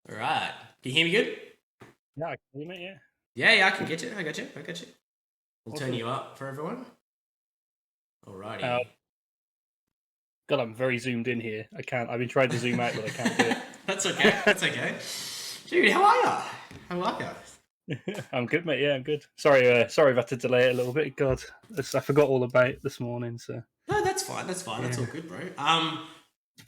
All right. Can you hear me good? Yeah, I can hear you, mate, yeah. Yeah, I can get you. I got you. We'll turn you up for everyone. Alrighty. God, I'm very zoomed in here. I can't. I've been trying to zoom out, but I can't do it. That's okay. Dude, how are you? I'm good, mate. Yeah, I'm good. Sorry, I've had to delay it a little bit. God, I forgot all about it this morning. So No, that's fine. Yeah. That's all good, bro.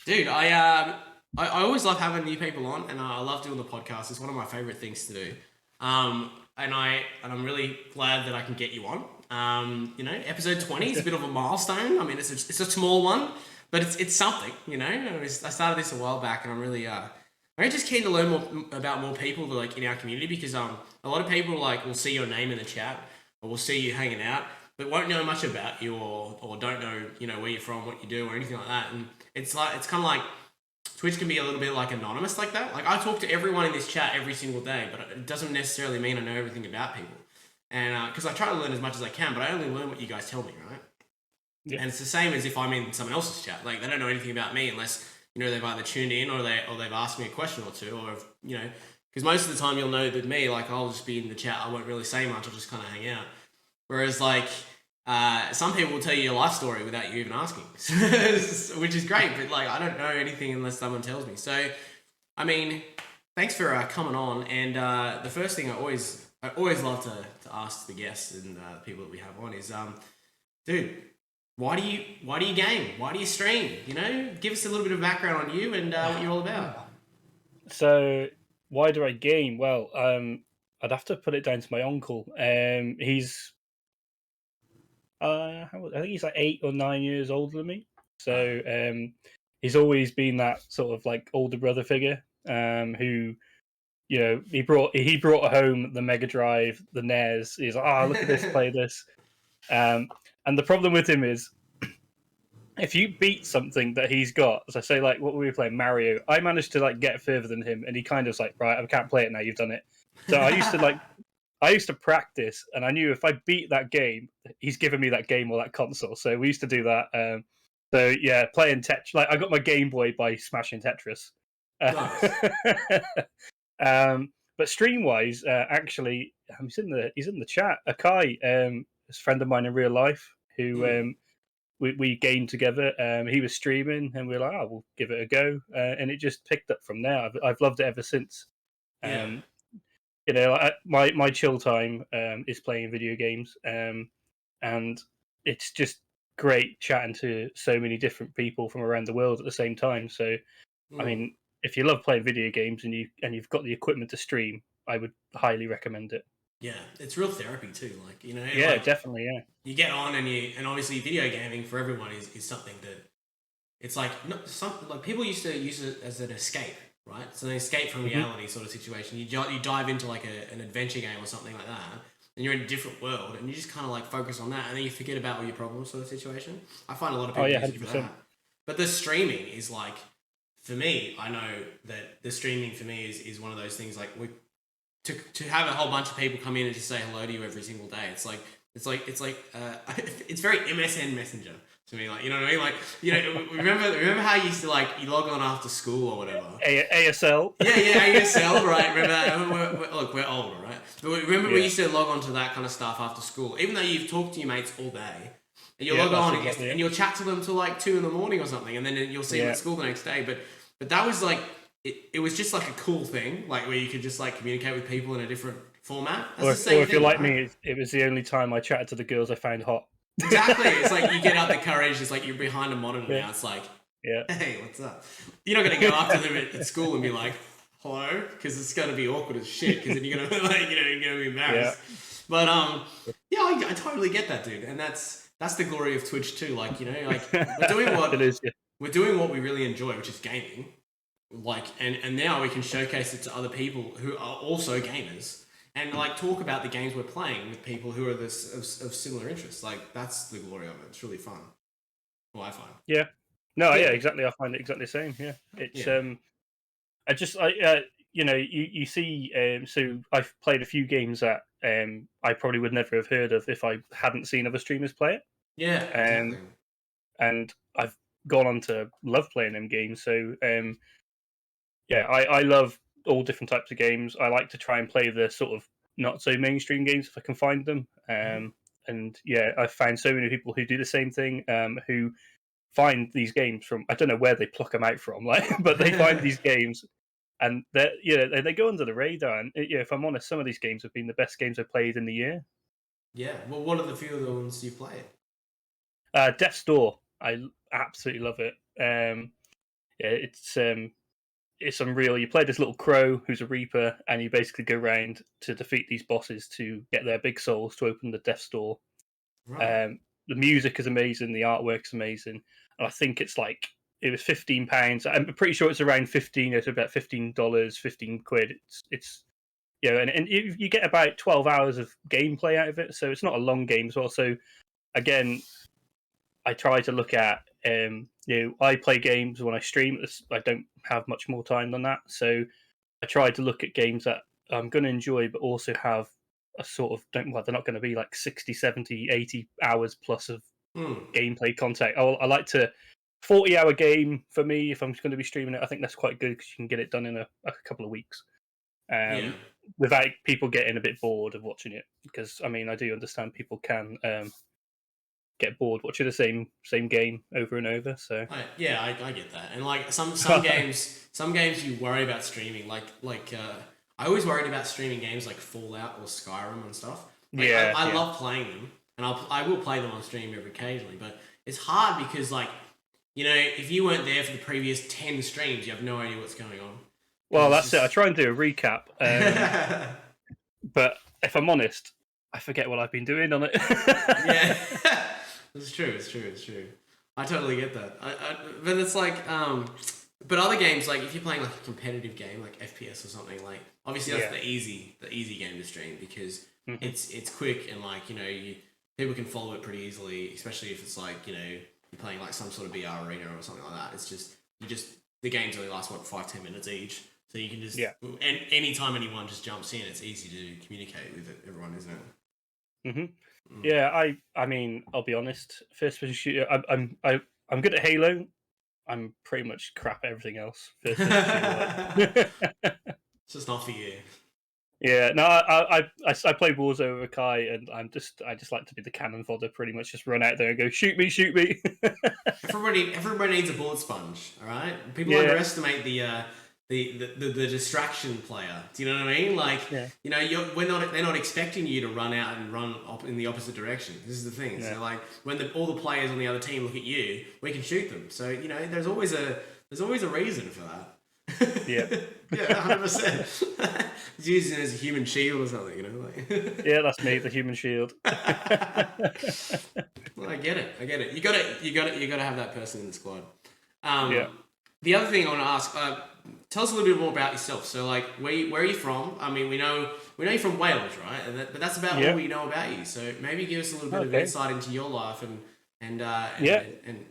Dude, I always love having new people on, and I love doing the podcast. It's one of my favorite things to do. And I'm really glad that I can get you on. Episode 20 is a bit of a milestone. I mean, it's a small one, but it's something. I started this a while back, and I'm really just keen to learn more about more people like in our community, because a lot of people will see your name in the chat, or will see you hanging out, but won't know much about you, or don't know where you're from, what you do, or anything like that. And it's kind of like Twitch can be a little bit like anonymous like that. Like, I talk to everyone in this chat every single day, but it doesn't necessarily mean I know everything about people. And because I try to learn as much as I can, but I only learn what you guys tell me, right? Yeah. And it's the same as if I'm in someone else's chat. Like, they don't know anything about me unless they've either tuned in, or they've asked me a question or two, or because most of the time you'll know that me, like, I'll just be in the chat. I won't really say much. I'll just kind of hang out. Whereas like some people will tell you your life story without you even asking, which is great. But like, I don't know anything unless someone tells me. So, I mean, thanks for coming on. And the first thing I always love to ask the guests and the people that we have on is, dude, why do you game? Why do you stream? Give us a little bit of background on you and what you're all about. So, why do I game? Well, I'd have to put it down to my uncle. He's I think he's like 8 or 9 years older than me. So he's always been that sort of like older brother figure, who he brought home the Mega Drive, the NES. He's like, look at this, play this. And the problem with him is, if you beat something that he's got, as I say, like what were we playing, Mario, I managed to like get further than him, and he kind of like, right, I can't play it now, you've done it. So I used to practice, and I knew if I beat that game, he's given me that game or that console. So we used to do that. So yeah, playing Tetris. Like, I got my Game Boy by smashing Tetris. Nice. But stream wise, actually, he's in the chat. Akai, a friend of mine in real life, who we gamed together. He was streaming, and we were like, we'll give it a go, and it just picked up from there. I've loved it ever since. Yeah. My chill time is playing video games, and it's just great chatting to so many different people from around the world at the same time. So, I mean, if you love playing video games and you've got the equipment to stream, I would highly recommend it. Yeah, it's real therapy too. Like, yeah, like, definitely, yeah. You get on and obviously video gaming for everyone is something that it's like people used to use it as an escape, right? It's an escape from reality sort of situation. You dive into like an adventure game or something like that, and you're in a different world, and you just kind of like focus on that, and then you forget about all your problems sort of situation. I find a lot of people use it for that. But the streaming is like, for me, I know that the streaming for me is one of those things like to have a whole bunch of people come in and just say hello to you every single day. It's very MSN Messenger to me. Like, you know what I mean? Like, remember how you used to like you log on after school or whatever. ASL. Yeah, ASL, right? Remember that? Look, we're older, right? But remember we used to log on to that kind of stuff after school, even though you've talked to your mates all day. And you'll log on and you'll chat to them till like 2 a.m. or something, and then you'll see them at school the next day. But that was like it was just like a cool thing, like where you could just like communicate with people in a different format. Or if you're like me, it was the only time I chatted to the girls I found hot. Exactly. It's like you get out the courage. It's like you're behind a monitor now. It's like, hey, what's up? You're not going to go up to them at school and be like, hello, because it's going to be awkward as shit. Because then you're going to you're going to be embarrassed. Yeah. But I totally get that, dude. And that's the glory of Twitch too. Like, like we're doing what we really enjoy, which is gaming. Like, and now we can showcase it to other people who are also gamers, and like talk about the games we're playing with people who are of similar interests. Like, that's the glory of it. It's really fun. Well, I find. Yeah. No, yeah, exactly. I find it exactly the same. Yeah, it's you see. So I've played a few games that I probably would never have heard of if I hadn't seen other streamers play it. Yeah. Exactly. And I've gone on to love playing them games. So I love all different types of games. I like to try and play the sort of not so mainstream games if I can find them. And yeah, I've found so many people who do the same thing, who find these games from, I don't know where they pluck them out from, like, but they find these games and they go under the radar. And if I'm honest, some of these games have been the best games I've played in the year. Yeah. Well, what are the few of the ones you played? Death's Door, I absolutely love it. It's unreal. You play this little crow who's a reaper, and you basically go around to defeat these bosses to get their big souls to open the Death's Door. Right. The music is amazing, the artwork's amazing, and I think it was £15. I'm pretty sure it's around 15. It's about $15, 15 quid. It's and you get about 12 hours of gameplay out of it, so it's not a long game as well. So again, I try to look at I play games when I stream. I don't have much more time than that, so I try to look at games that I'm going to enjoy, but also have a sort of they're not going to be like 60, 70, 80 hours plus of gameplay content. I like to 40-hour game for me if I'm going to be streaming it. I think that's quite good because you can get it done in a couple of weeks. Without people getting a bit bored of watching it, because I mean I do understand people can get bored watching the same game over and over. So I get that. And like some games you worry about streaming. I always worried about streaming games like Fallout or Skyrim and stuff. Like, I love playing them, and I will play them on stream every occasionally. But it's hard because if you weren't there for the previous 10 streams, you have no idea what's going on. Well, that's it. I try and do a recap, but if I'm honest, I forget what I've been doing on it. Yeah, it's true. I totally get that. But it's like, but other games, like if you're playing like a competitive game, like FPS or something, like obviously that's the easy game to stream because it's quick and people can follow it pretty easily, especially if it's like you're playing like some sort of VR arena or something like that. It's just the games only last 5-10 minutes each. So you can just and anytime anyone just jumps in, it's easy to communicate with everyone, isn't it? Yeah, I mean, I'll be honest. First person shooter, I'm good at Halo. I'm pretty much crap at everything else. First person shooter. It's just not for you. Yeah, no, I play Warzone with Kai, and I just like to be the cannon fodder. Pretty much, just run out there and go shoot me. Everybody needs a bullet sponge. All right, people underestimate the distraction player. Do you know what I mean? Like, they're not expecting you to run out and run in the opposite direction. This is the thing. Yeah. So like when all the players on the other team look at you, we can shoot them. So there's always a reason for that. Yeah. Yeah, 100%. He's using it as a human shield or something, Yeah, that's me, the human shield. Well, I get it. You gotta have that person in the squad. The other thing I want to ask, tell us a little bit more about yourself. So, like, where are you from? I mean, we know you're from Wales, right? But that's about all we know about you. So maybe give us a little bit of insight into your life and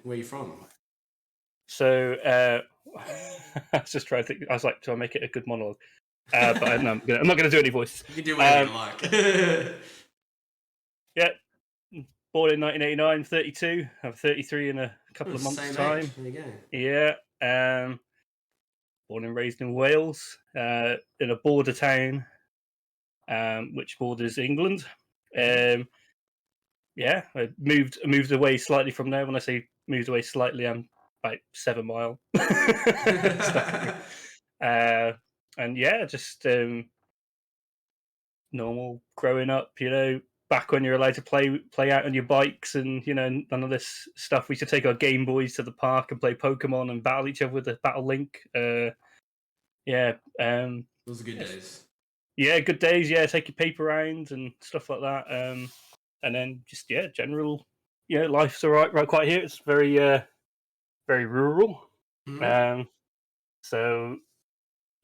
where you're from. So I was just trying to think. I was like, do I make it a good monologue? But I'm not going to do any voices. You can do whatever you like. Yeah, born in 1989, 32. I'm 33 in a couple of months' time. Age. There you go. Yeah. Born and raised in Wales, in a border town, which borders England. I moved away slightly from there. When I say moved away slightly, I'm about 7 miles. And just normal growing up, back when you're allowed to play out on your bikes and, none of this stuff. We used to take our Game Boys to the park and play Pokemon and battle each other with a Battle Link. Those are good days. Yeah, good days. Yeah, take your paper rounds and stuff like that. And then just, general, life's all right quite here. It's very, very rural. Mm-hmm. So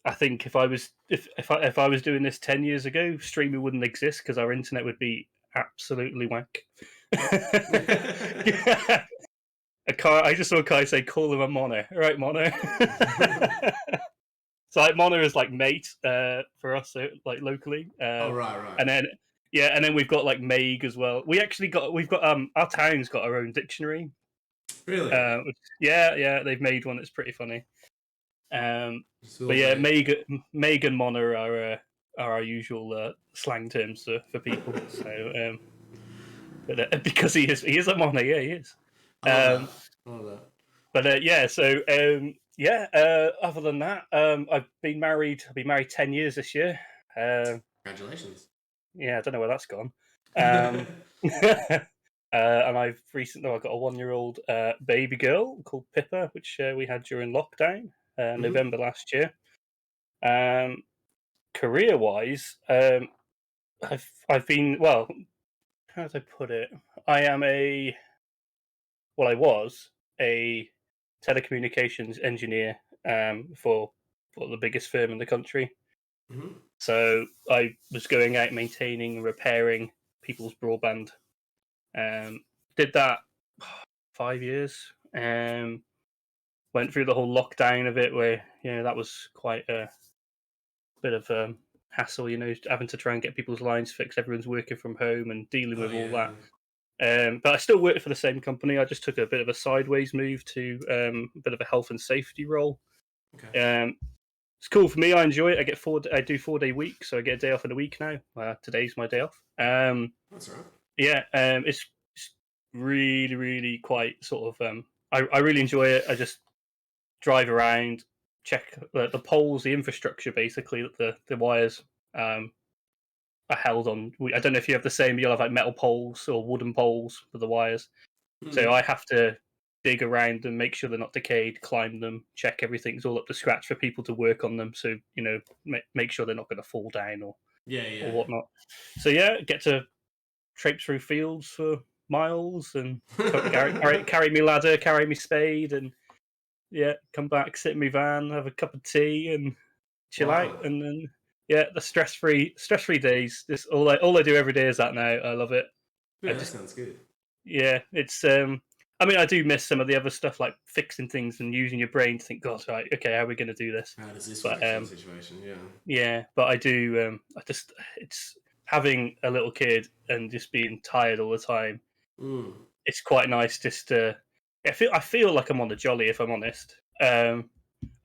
I think if I was doing this 10 years ago, streaming wouldn't exist because our internet would be absolutely wank. I just saw Kai say, "Call him a mono." All right, mono. So like mono is like mate for us, like locally. Right. And then we've got like Meg as well. We've got our town's got our own dictionary. Really? Yeah, they've made one that's pretty funny. But yeah, Meg and Mona are our usual slang terms for people. So, because he is a Mona, yeah, he is. I love that. But yeah, so other than that, I've been married. I've been married 10 years this year. Congratulations. Yeah, I don't know where that's gone. And I've recently got a 1-year-old baby girl called Pippa, which we had during lockdown, November last year. Career-wise, I've been, well, how do I put it? I was a telecommunications engineer for the biggest firm in the country. Mm-hmm. So I was going out maintaining and repairing people's broadband. Did that 5 years. Went through the whole lockdown of it, where that was quite a bit of hassle. Having to try and get people's lines fixed. Everyone's working from home and dealing with all that. But I still worked for the same company. I just took a bit of a sideways move to a bit of a health and safety role. Okay. It's cool for me. I enjoy it. I do 4-day week, so I get a day off in a week now. Today's my day off. That's all right. Yeah, it's really, really quite sort of. I really enjoy it. I just drive around, check the poles, the infrastructure, basically the wires are held on. I don't know if you have the same. You'll have like metal poles or wooden poles for the wires. So I have to dig around and make sure they're not decayed, climb them, check everything's all up to scratch for people to work on them. So make sure they're not going to fall down or whatnot. So yeah, get to traipse through fields for miles and carry me ladder, carry me spade, and come back, sit in my van, have a cup of tea, and chill out, and then the stress free days. This all I do every day is that now. I love it. Yeah, that sounds good. Yeah, it's I mean, I do miss some of the other stuff like fixing things and using your brain to think, God, right, okay, how are we going to do this? How does this work in the situation? Yeah. Yeah, but I do. It's having a little kid and just being tired all the time. It's quite nice just to. I feel like I'm on the jolly, if I'm honest. I'm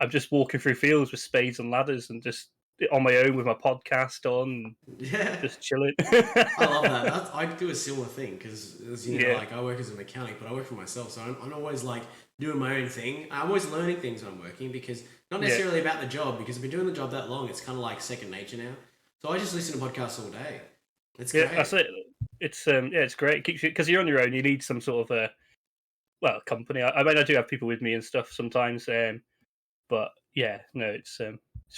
just walking through fields with spades and ladders and just on my own with my podcast on. Yeah. Just chilling. I love that. I do a similar thing because, as you know, like I work as a mechanic, but I work for myself, so I'm always like doing my own thing. I'm always learning things when I'm working because not necessarily about the job, because I've been doing the job that long. It's kind of like second nature now. So I just listen to podcasts all day. It's great. That's it. It's it's great. It keeps you, because you're on your own. You need some sort of company. I mean, I do have people with me and stuff sometimes. But it's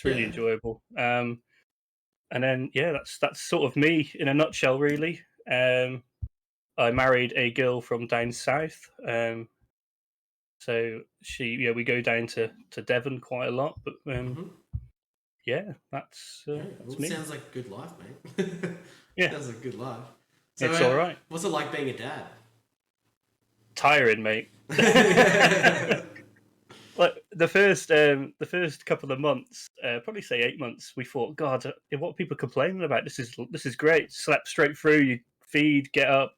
really enjoyable. And then that's sort of me in a nutshell, really. I married a girl from down south. So we go down to Devon quite a lot, but that's me. Sounds like a good life, mate. Sounds like a good life. So, it's all right. What's it like being a dad? Tiring, mate. Like the first couple of months, probably say 8 months, we thought, God, what are people complaining about? This is great. Slept straight through. You feed, get up,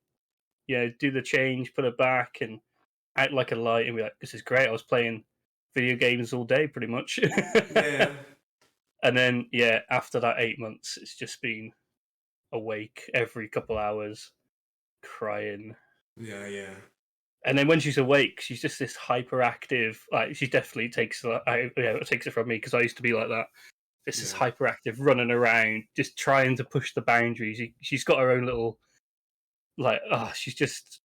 do the change, put it back, and out like a light. And we're like, this is great. I was playing video games all day, pretty much. Yeah. And then after that 8 months, it's just been awake every couple hours, crying. Yeah. And then when she's awake, she's just this hyperactive. Like she definitely takes it from me because I used to be like that. This hyperactive, running around, just trying to push the boundaries. She's got her own little, she's just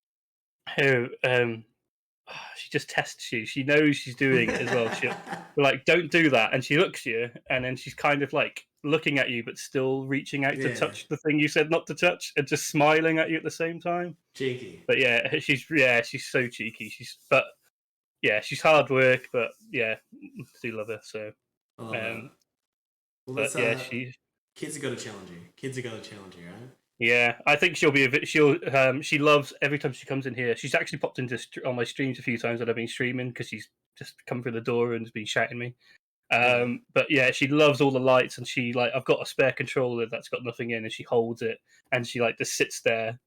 she just tests you. She knows she's doing it as well. We're like, don't do that, and she looks at you, and then she's kind of like looking at you, but still reaching out to touch the thing you said not to touch, and just smiling at you at the same time. Cheeky. But she's so cheeky. She's hard work, but I do love her. So, kids have got to challenge you. Right? Yeah, I think she'll be she loves every time she comes in here. She's actually popped into on my streams a few times that I've been streaming because she's just come through the door and has been shouting me. But she loves all the lights, and I've got a spare controller that's got nothing in, and she holds it, and she just sits there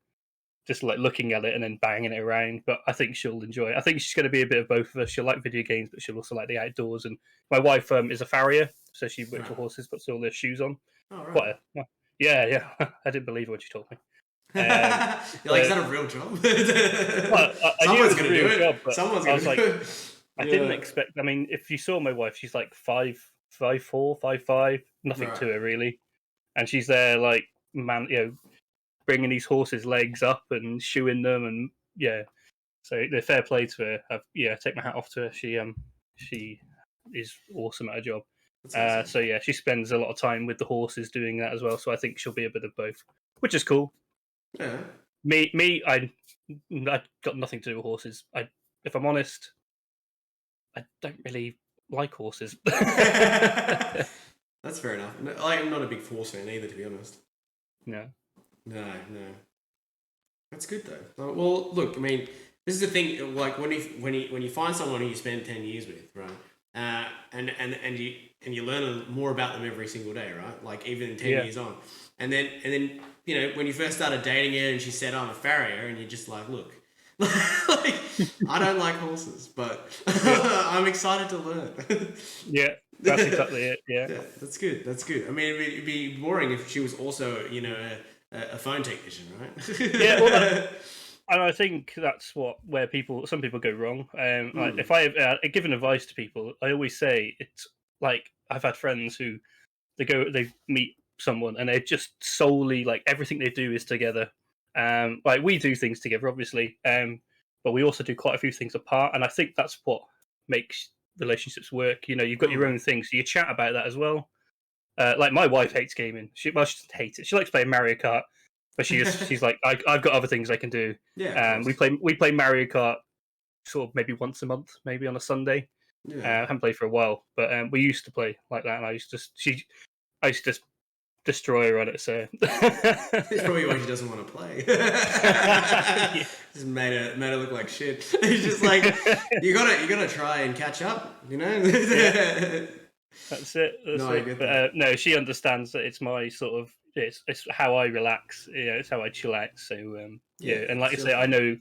just like looking at it and then banging it around. But I think she'll enjoy it. I think she's going to be a bit of both of us. She'll like video games, but she'll also like the outdoors. And my wife is a farrier, so she works for horses, puts all their shoes on. Oh, right. Quite a, yeah. I didn't believe her when she told me. You're like, is that a real job? Well, I knew it was a real job, but Someone's I was gonna like, do it. I didn't expect. I mean, if you saw my wife, she's like 5'4", 5'5", nothing Right. to her really, and she's there like bringing these horses' legs up and shoeing them, and so the fair play to her. Take my hat off to her. She is awesome at her job. Awesome. So yeah, she spends a lot of time with the horses doing that as well. So I think she'll be a bit of both, which is cool. Yeah. Me, I got nothing to do with horses. If I'm honest, I don't really like horses. That's fair enough. I'm not a big horse fan either, to be honest. No. That's good though. Well, look, I mean, this is the thing. Like when you find someone who you spend 10 years with, right? And you learn more about them every single day, right? Like even 10 years on, and then when you first started dating her and she said I'm a farrier, and you're just like, look, like I don't like horses, but I'm excited to learn. Yeah, that's exactly it. Yeah, that's good. I mean, it'd be boring if she was also a phone technician, right? Yeah, well, and I think that's where some people go wrong. Like if I give advice to people, I always say it's like I've had friends who they meet someone and they're just solely like everything they do is together. Like we do things together, obviously, but we also do quite a few things apart, and I think that's what makes relationships work. You've got your own thing, so you chat about that as well. Like my wife hates gaming. She doesn't hate it. She likes playing Mario Kart, but she's like, I've got other things I can do. Yeah. We play Mario Kart sort of maybe once a month, maybe on a Sunday. Yeah. I haven't played for a while, but we used to play like that, and I used to just destroy her on it. So it's probably why she doesn't want to play. Just made her look like shit. It's just like you gotta try and catch up, Yeah. That's it. I get that. No, she understands that it's my sort of it's how I relax. It's how I chill out. So and like I say, I know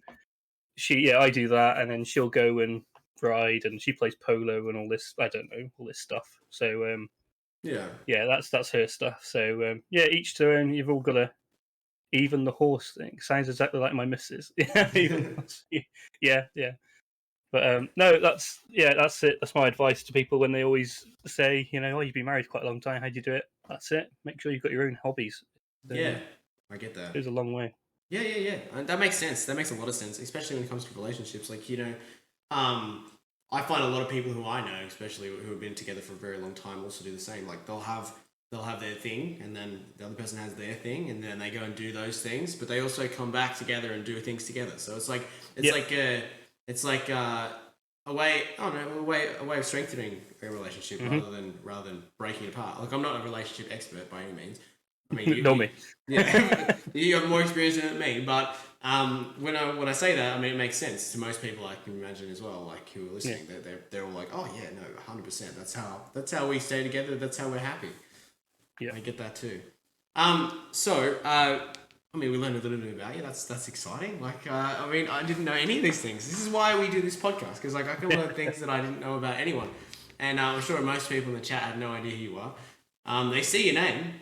I do that, and then she'll go and ride, and she plays polo and all this. I don't know all this stuff. So that's her stuff. So each to their own. You've all got to even the horse thing. Sounds exactly like my missus. Yeah. But no, that's it. That's my advice to people when they always say, you've been married quite a long time. How do you do it? That's it. Make sure you've got your own hobbies. I get that. It goes a long way. Yeah. And that makes sense. That makes a lot of sense, especially when it comes to relationships. Like I find a lot of people who I know, especially who have been together for a very long time, also do the same. Like they'll have their thing, and then the other person has their thing, and then they go and do those things. But they also come back together and do things together. So it's like a way of strengthening a relationship rather than breaking it apart. Like I'm not a relationship expert by any means. I mean, you know me. Yeah, you have more experience than me. But when I say that, I mean it makes sense to most people. I can imagine as well, like who are listening. Yeah. They're all like, oh yeah, no, 100%. That's how we stay together. That's how we're happy. Yeah, I get that too. I mean, we learned a little bit about you. That's exciting. Like, I mean, I didn't know any of these things. This is why we do this podcast, because like I can learn things that I didn't know about anyone. And I'm sure most people in the chat had no idea who you are. They see your name.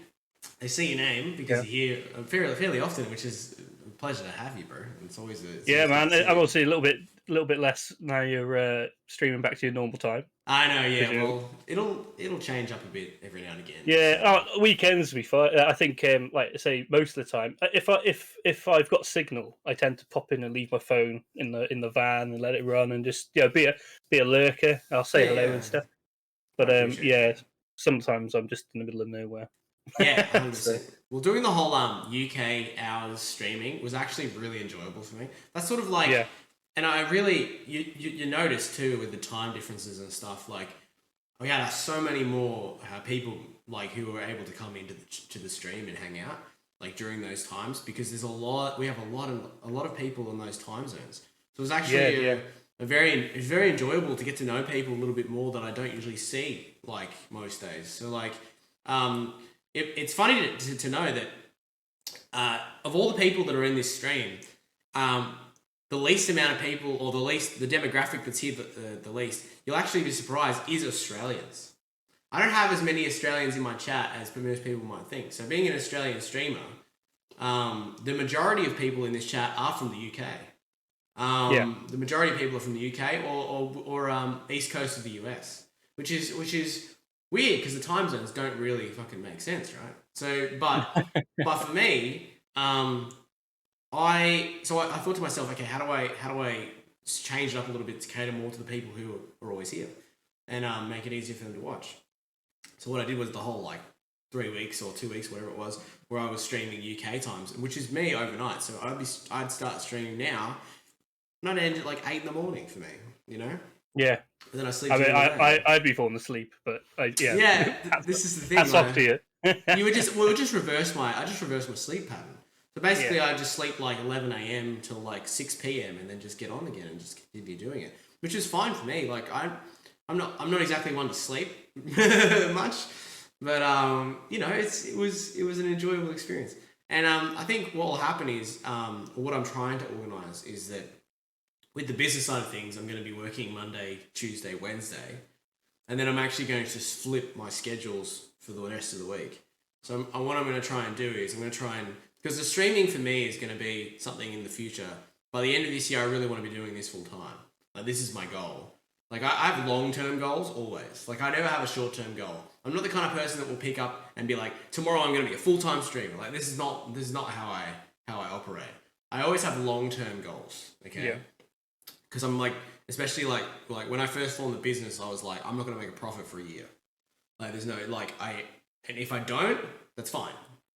Because you're here fairly often, which is a pleasure to have you, bro. It's always man. I'm obviously a little bit less now. You're streaming back to your normal time. I know, yeah. Well, it'll change up a bit every now and again. Yeah, weekends will be fine. I think, like I say, most of the time, if I've got signal, I tend to pop in and leave my phone in the van and let it run and just be a lurker. I'll say hello and stuff. But sometimes I'm just in the middle of nowhere. Yeah, 100%. Well, doing the whole UK hours streaming was actually really enjoyable for me. That's sort of like. Yeah. And I really, you notice too with the time differences and stuff, like we had so many more people like who were able to come into the stream and hang out like during those times, because we have a lot of people in those time zones. So it was actually it's very enjoyable to get to know people a little bit more that I don't usually see like most days. So like it's funny to know that of all the people that are in this stream, the least amount of people, or the demographic that's here the least, you'll actually be surprised, is Australians. I don't have as many Australians in my chat as most people might think. So being an Australian streamer, the majority of people in this chat are from the UK. The majority of people are from the UK or east coast of the US, which is weird because the time zones don't really fucking make sense, right? So, but for me, I thought to myself, okay, how do I change it up a little bit to cater more to the people who are always here, and make it easier for them to watch. So what I did was the whole 3 weeks or 2 weeks, whatever it was, where I was streaming UK times, which is me overnight. So I'd start streaming now, and I'd end at 8 in the morning for me, you know. Yeah. And then I sleep. I mean, I'd be falling asleep, but yeah. Yeah, this is the thing. That's off to you. I just reversed my sleep pattern. So basically, I just sleep 11 a.m. till 6 p.m. and then just get on again and just continue doing it, which is fine for me. I'm not exactly one to sleep much, but it was an enjoyable experience. And I think what will happen is, what I'm trying to organise is that with the business side of things, I'm going to be working Monday, Tuesday, Wednesday, and then I'm actually going to just flip my schedules for the rest of the week. So what I'm going to try and do is because the streaming for me is going to be something in the future. By the end of this year, I really want to be doing this full time. This is my goal. I have long-term goals always. I never have a short-term goal. I'm not the kind of person that will pick up and be like, tomorrow I'm going to be a full-time streamer. This is not how I operate. I always have long-term goals. Okay. Yeah. Because I'm especially when I first formed the business, I was like, I'm not going to make a profit for a year. There's no and if I don't, that's fine.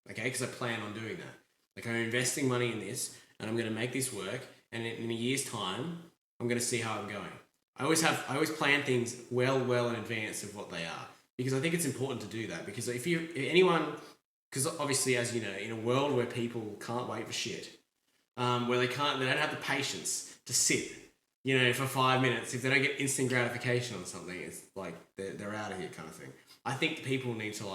Okay, because I plan on doing that. I'm investing money in this, and I'm going to make this work. And in a year's time, I'm going to see how I'm going. I always plan things well in advance of what they are, because I think it's important to do that. Because because obviously, as you know, in a world where people can't wait for shit, where they don't have the patience to sit, for 5 minutes, if they don't get instant gratification on something, it's they're out of here kind of thing. I think people need to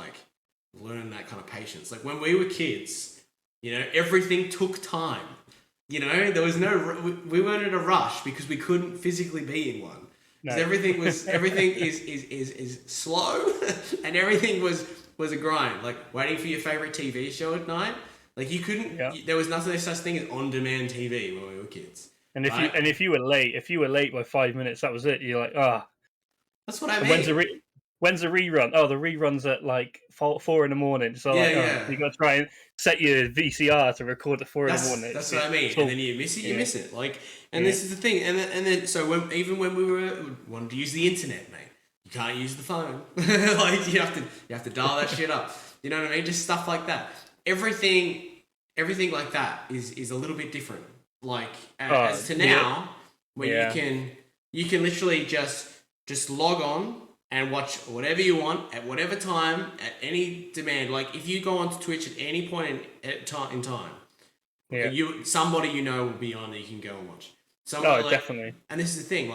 learn that kind of patience. When we were kids, everything took time. There was we weren't in a rush because we couldn't physically be in one. No. Everything is slow, and everything was a grind. Waiting for your favorite TV show at night. You couldn't. Yeah. There was nothing such thing as on-demand TV when we were kids. And if you were late by 5 minutes, that was it. You're like, That's what I mean. When's the rerun? Oh, the rerun's at 4 in the morning. So you got to try and set your VCR to record at 4 in the morning. That's what I mean. And then you miss it. You miss it. This is the thing. And then so even when we wanted to use the internet, mate, you can't use the phone. You have to dial that shit up. You know what I mean? Just stuff like that. Everything like that is a little bit different. As to now, where you can literally just log on and watch whatever you want at whatever time, at any demand. If you go onto Twitch at any point in time, somebody will be on that you can go and watch. Definitely. And this is the thing,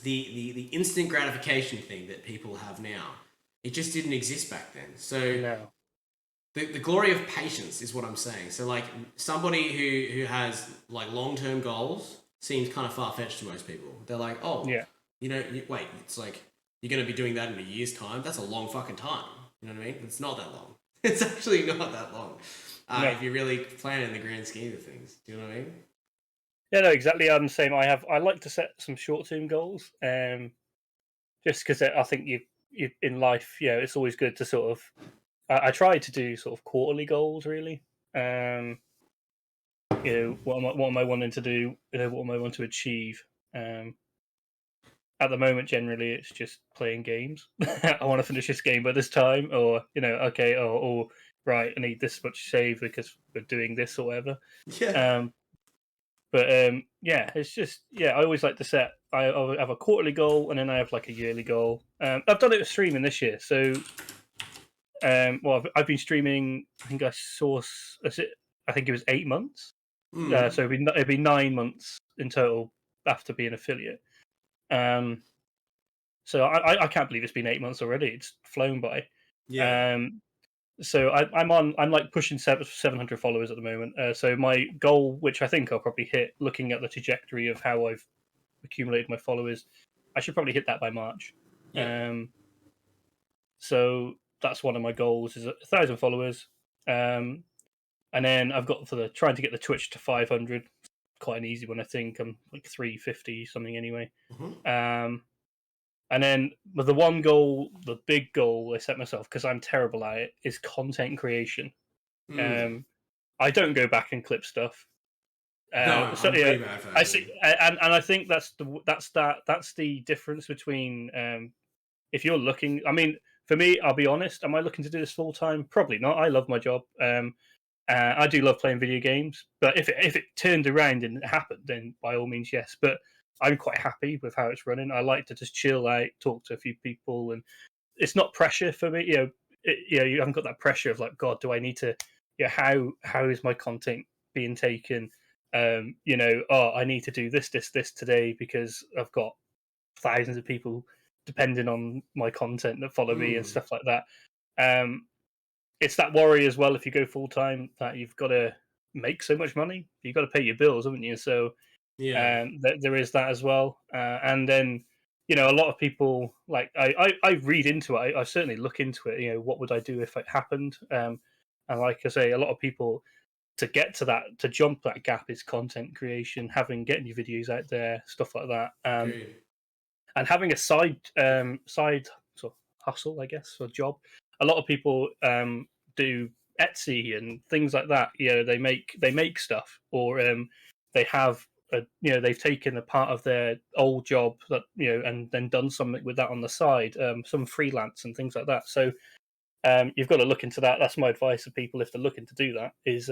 the instant gratification thing that people have now, it just didn't exist back then. So no. The glory of patience is what I'm saying. So somebody who has long-term goals seems kind of far-fetched to most people. They're like, oh, wait, it's you're going to be doing that in a year's time? That's a long fucking time. You know what I mean? It's not that long. It's actually not that long. If you really plan in the grand scheme of things. Do you know what I mean? Yeah, no, exactly. I'm the same. I like to set some short-term goals. Just because I think you in life, it's always good to sort of. I try to do sort of quarterly goals, really. What am I wanting to do? What am I wanting to achieve? At the moment, generally, it's just playing games. I want to finish this game by this time, or okay, or right, I need this much save because we're doing this or whatever. Yeah. It's just I always like to set. I have a quarterly goal, and then I have a yearly goal. I've done it with streaming this year, so. I've been streaming. I think I think it was 8 months. So it'd be 9 months in total after being affiliate. So I can't believe it's been 8 months already. It's flown by. Yeah. So I'm like pushing 700 followers at the moment. So my goal, which I think I'll probably hit, looking at the trajectory of how I've accumulated my followers, I should probably hit that by March. Yeah. So that's one of my goals, is 1,000 followers. And then I've got trying to get the Twitch to 500. Quite an easy one, I think. I'm like 350 something anyway. And then, but the big goal I set myself, because I'm terrible at it, is content creation. I don't go back and clip stuff. No, So I'm yeah, pretty bad for that. I see, and I think that's the difference between if you're looking. I mean, for me, I'll be honest. Am I looking to do this full time? Probably not. I love my job. I do love playing video games, but if it turned around and it happened, then by all means, yes. But I'm quite happy with how it's running. I like to just chill out, talk to a few people, and it's not pressure for me. You haven't got that pressure of like, God, do I need to? How is my content being taken? I need to do this today because I've got thousands of people depending on my content that follow me and stuff like that. It's that worry as well if you go full time that you've got to make so much money. You've got to pay your bills, haven't you? So there is that as well. And then a lot of people like I read into it. I certainly look into it. What would I do if it happened? And like I say, a lot of people to get to that, to jump that gap, is content creation, getting your videos out there, stuff like that. And having a side sort of hustle, I guess, or job. A lot of people do Etsy and things like that. They make stuff, or they have they've taken a part of their old job that and then done something with that on the side, some freelance and things like that. So you've got to look into that. That's my advice to people if they're looking to do that. Is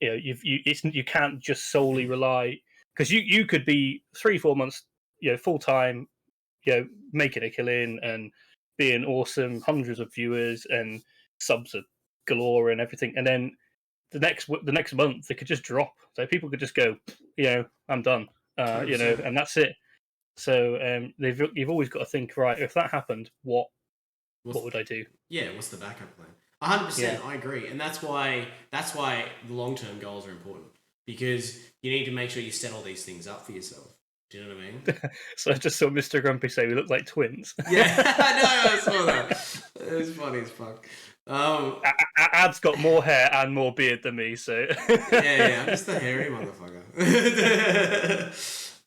you can't just solely rely, because you could be 3-4 months full time, making a killing and being awesome, hundreds of viewers and subs are galore and everything, and then the next month they could just drop. So people could just go, I'm done, and that's it. So you've always got to think, right, if that happened, what would I do? Yeah, what's the backup plan? 100%, I agree, and that's why the long-term goals are important, because you need to make sure you set all these things up for yourself. Do you know what I mean? So I just saw Mr. Grumpy say we look like twins. Yeah, I saw that. It was funny as fuck. Ad's got more hair and more beard than me, so yeah, I'm just a hairy motherfucker.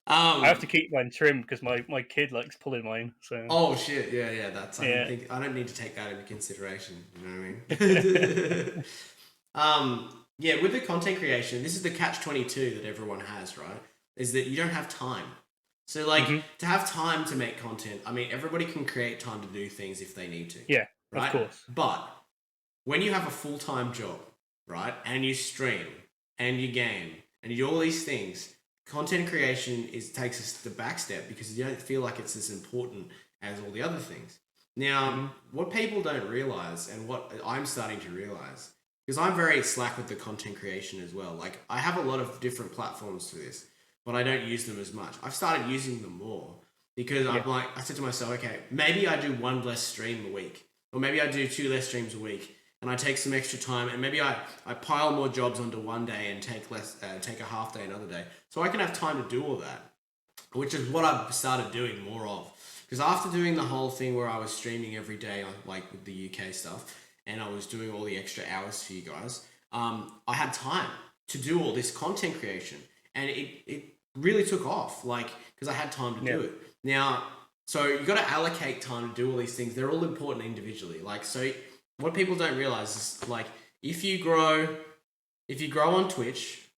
I have to keep mine trimmed because my kid likes pulling mine. So oh shit, yeah, that's I don't need to take that into consideration. You know what I mean? Yeah, with the content creation, this is the catch-22 that everyone has, right? Is that you don't have time. So to have time to make content, I mean, everybody can create time to do things if they need to. Yeah, right? Of course. But when you have a full-time job, right, and you stream and you game and you do all these things, content creation takes us the back step because you don't feel like it's as important as all the other things. Now, what people don't realize, and what I'm starting to realize, because I'm very slack with the content creation as well. Like, I have a lot of different platforms for this, but I don't use them as much. I've started using them more because I said to myself, okay, maybe I do 1 less stream a week, or maybe I do 2 less streams a week, and I take some extra time, and maybe I pile more jobs onto one day and take a half day another day, so I can have time to do all that, which is what I've started doing more of. Because after doing the whole thing where I was streaming every day, like with the UK stuff, and I was doing all the extra hours for you guys, I had time to do all this content creation, and it really took off, because I had time to do it. Now, so you got to allocate time to do all these things. They're all important individually. So what people don't realize is, if you grow on Twitch,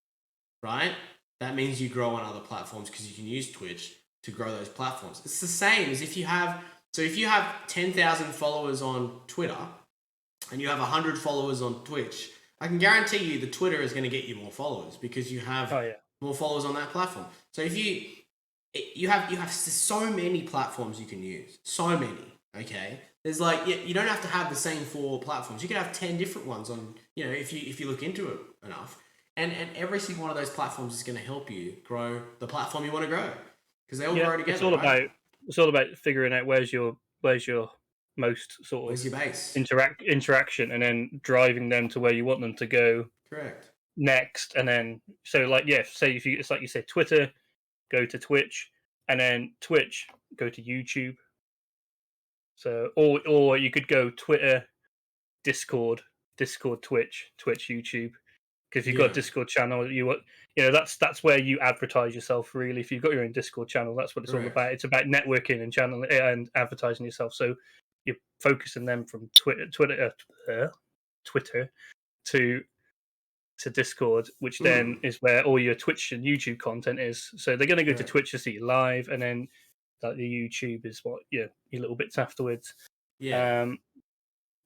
right, that means you grow on other platforms because you can use Twitch to grow those platforms. It's the same as if you have 10,000 followers on Twitter and you have 100 followers on Twitch, I can guarantee you the Twitter is going to get you more followers because you have more followers on that platform. So if you have so many platforms you can use, so many, okay? There's you don't have to have the same 4 platforms. You can have 10 different ones on, if you look into it enough. And every single one of those platforms is going to help you grow the platform you want to grow, because they all grow together. It's all about figuring out where's your most sort Where's of your base? interaction, and then driving them to where you want them to go Correct. next. And then so like say if you it's like you said, Twitter, go to Twitch, and then Twitch, go to YouTube. So or you could go Twitter, Discord, Twitch, YouTube. Because if you've got a Discord channel, that's where you advertise yourself. Really, if you've got your own Discord channel, that's what it's all about. It's about networking and channel and advertising yourself. So you're focusing them from Twitter to Discord, which then is where all your Twitch and YouTube content is. So they're going to go to Twitch to see you live, and then like the YouTube is what your little bits afterwards. Yeah.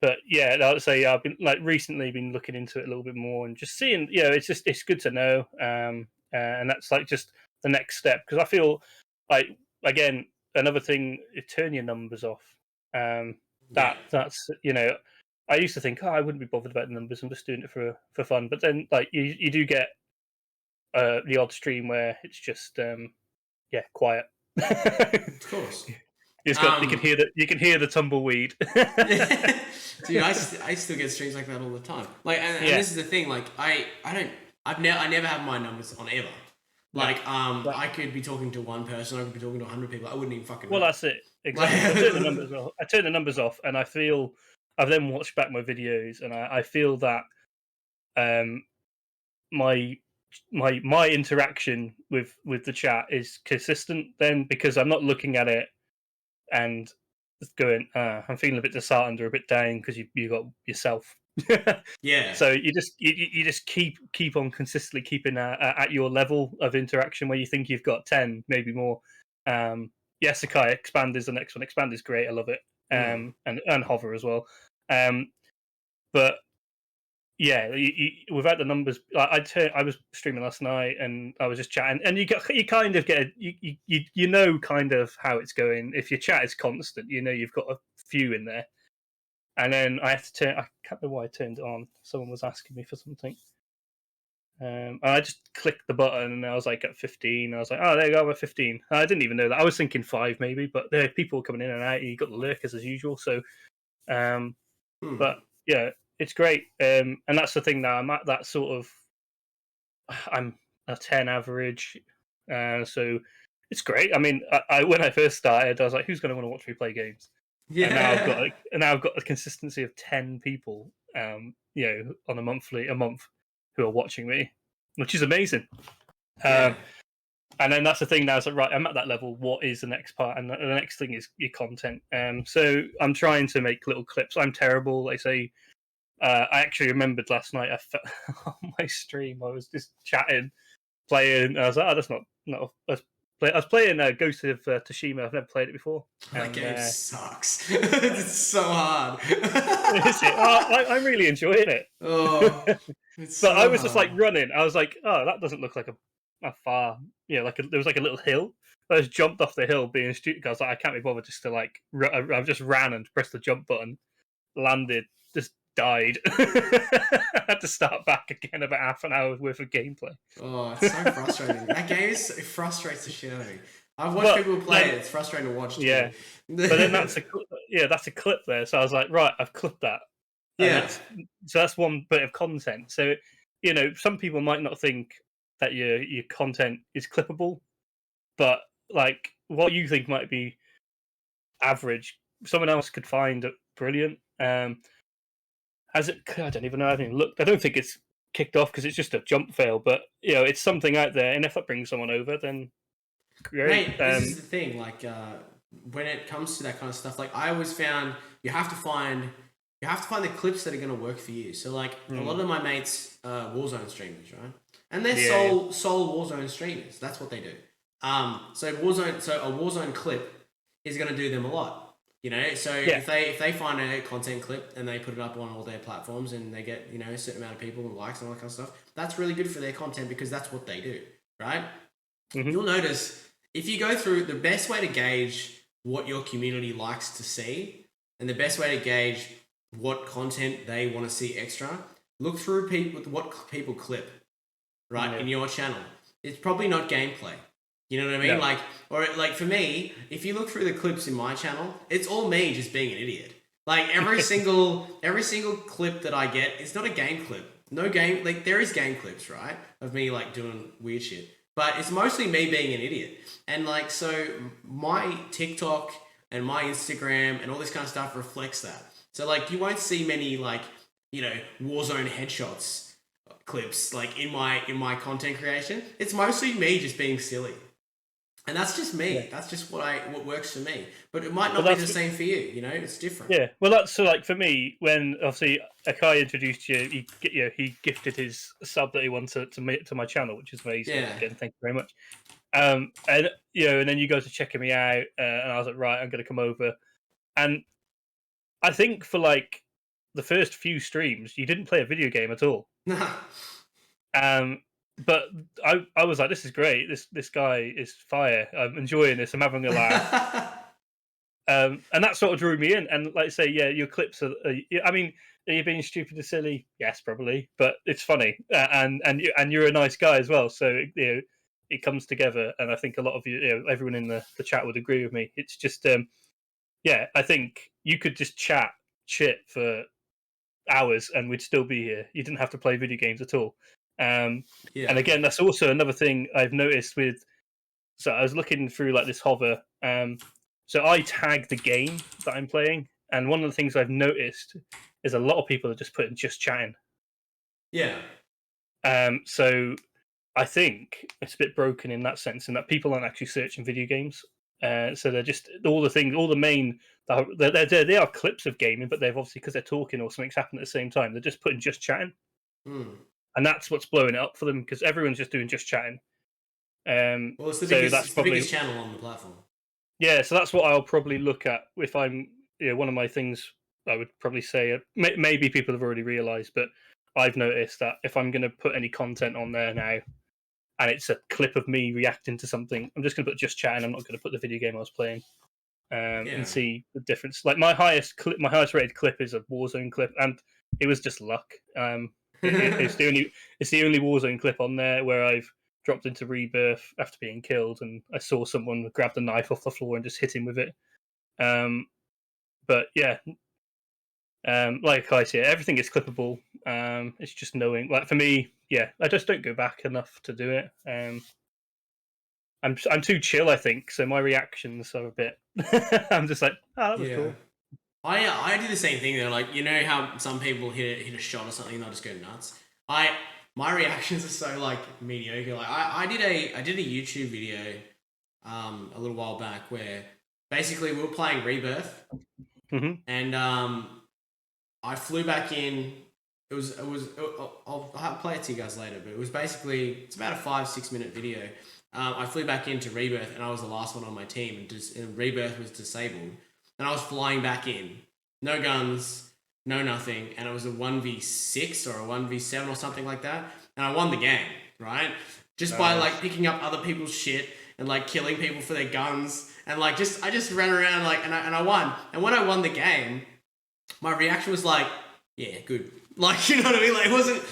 But yeah, I would say I've been recently been looking into it a little bit more and just seeing, it's good to know, and that's like just the next step, because I feel like, again, another thing, turn your numbers off. That's I used to think, I wouldn't be bothered about the numbers, I'm just doing it for fun. But then like you do get the odd stream where it's just quiet. Of course. You can hear the tumbleweed. Dude, I still get streams like that all the time. Like, and this is the thing. Like, I never have my numbers on ever. Like, I could be talking to one person, I could be talking to 100 people. I wouldn't even fucking know. Well, that's it. Exactly. I turn the numbers off, and I feel I've then watched back my videos, and I feel that my interaction with the chat is consistent then, because I'm not looking at it and going, I'm feeling a bit disheartened or a bit down because you got yourself. Yeah. So you just keep on consistently keeping at your level of interaction where you think you've got 10, maybe more. Sakai, Expand is the next one. Expand is great. I love it. And Hover as well. But yeah, without the numbers, I was streaming last night and I was just chatting, and you kind of get kind of how it's going. If your chat is constant, you've got a few in there, and then I have to turn. I can't know why I turned it on. Someone was asking me for something, and I just clicked the button, and I was like at 15. I was like, oh, there you go, I'm at 15. I didn't even know that. I was thinking 5 maybe, but there are people coming in and out. You got the lurkers as usual, so but yeah. It's great, and that's the thing now. I'm at that sort of, I'm a 10 average, so it's great. I mean, I when I first started, I was like, "Who's going to want to watch me play games?" Yeah. And now I've got a consistency of 10 people, on a month who are watching me, which is amazing. And then that's the thing now. It's like, right, I'm at that level. What is the next part? And the next thing is your content. So I'm trying to make little clips. I'm terrible. They say. I actually remembered last night. On my stream, I was just chatting, playing. And I was like, "Oh, that's not." I was playing Ghost of Tsushima. I've never played it before. That game sucks. It's so hard. Is it? I'm really enjoying it. But I was just like running. I was like, "Oh, that doesn't look like a far." There was like a little hill. I just jumped off the hill, being stupid. I was like, I can't be bothered just to like. I just ran and pressed the jump button, landed, just died. I had to start back again about half an hour worth of gameplay. Oh, it's so frustrating. That game it frustrates the shit out of me. I've watched people play it. It's frustrating to watch too. Yeah, but then that's a clip there. So I was like, right, I've clipped that. Yeah. So that's one bit of content. So some people might not think that your content is clippable, but like what you think might be average, someone else could find it brilliant. I don't even know. I haven't even looked. I don't think it's kicked off because it's just a jump fail. But it's something out there, and if that brings someone over, then great. Mate, this is the thing. Like when it comes to that kind of stuff, like I always found you have to find the clips that are going to work for you. So like a lot of my mates, Warzone streamers, right? And they're sole Warzone streamers. That's what they do. So a Warzone clip is going to do them a lot. So if they find a content clip and they put it up on all their platforms and they get a certain amount of people and likes and all that kind of stuff, that's really good for their content because that's what they do, right? Mm-hmm. You'll notice if you go through, the best way to gauge what your community likes to see and the best way to gauge what content they want to see extra, look through what people clip, right, in your channel. It's probably not gameplay. You know what I mean? No. Like for me, if you look through the clips in my channel, it's all me just being an idiot. Like every single clip that I get is not a game clip. No game, like there is game clips, right, of me like doing weird shit, but it's mostly me being an idiot. And like so, my TikTok and my Instagram and all this kind of stuff reflects that. So like you won't see many like Warzone headshots clips like in my content creation. It's mostly me just being silly. And that's just me. Yeah. That's just what works for me. But it might not be the same for you. It's different. Yeah. Well, that's so like for me when obviously Akai introduced you, he gifted his sub that he wanted to my channel, which is amazing. Yeah. Again, thank you very much. And and then you guys are checking me out, and I was like, right, I'm going to come over. And I think for like the first few streams, you didn't play a video game at all. But I was like, this is great. This guy is fire. I'm enjoying this. I'm having a laugh. And that sort of drew me in. And like I say, yeah, your clips are. I mean, are you being stupid or silly? Yes, probably. But it's funny, and you're a nice guy as well. So it comes together. And I think a lot of everyone in the chat would agree with me. It's just yeah, I think you could just chat shit for hours and we'd still be here. You didn't have to play video games at all. And again, that's also another thing I've noticed with. So I was looking through like this hover. So I tag the game that I'm playing, and one of the things I've noticed is a lot of people are just putting just chatting. Yeah. So I think it's a bit broken in that sense, in that people aren't actually searching video games. So they're just all the main. They are clips of gaming, but they've obviously because they're talking or something's happened at the same time. They're just putting just chatting. And that's what's blowing it up for them because everyone's just doing just chatting. Well, it's the biggest channel on the platform. Yeah, so that's what I'll probably look at if I'm. One of my things I would probably say. Maybe people have already realised, but I've noticed that if I'm going to put any content on there now, and it's a clip of me reacting to something, I'm just going to put just chatting. I'm not going to put the video game I was playing. And see the difference. Like my highest rated clip is a Warzone clip, and it was just luck. It's the only Warzone clip on there where I've dropped into rebirth after being killed, and I saw someone grab the knife off the floor and just hit him with it. But yeah, like I say, everything is clippable. It's just knowing. Like for me, yeah, I just don't go back enough to do it. I'm too chill, I think. So my reactions are a bit. I'm just like, that was cool. I do the same thing though. Like how some people hit a shot or something and they'll just go nuts. My reactions are so like mediocre. Like I did a YouTube video a little while back where basically we were playing Rebirth, and I flew back in. It was I'll play it to you guys later, but it was basically it's about a 5-6 minute video. I flew back into Rebirth and I was the last one on my team, and Rebirth was disabled. And I was flying back in, no guns, no nothing, and it was a 1v6 or a 1v7 or something like that, and I won the game, right? Just by like picking up other people's shit and like killing people for their guns, and like I just ran around like and I won. And when I won the game, my reaction was like, yeah, good. Like, you know what I mean? Like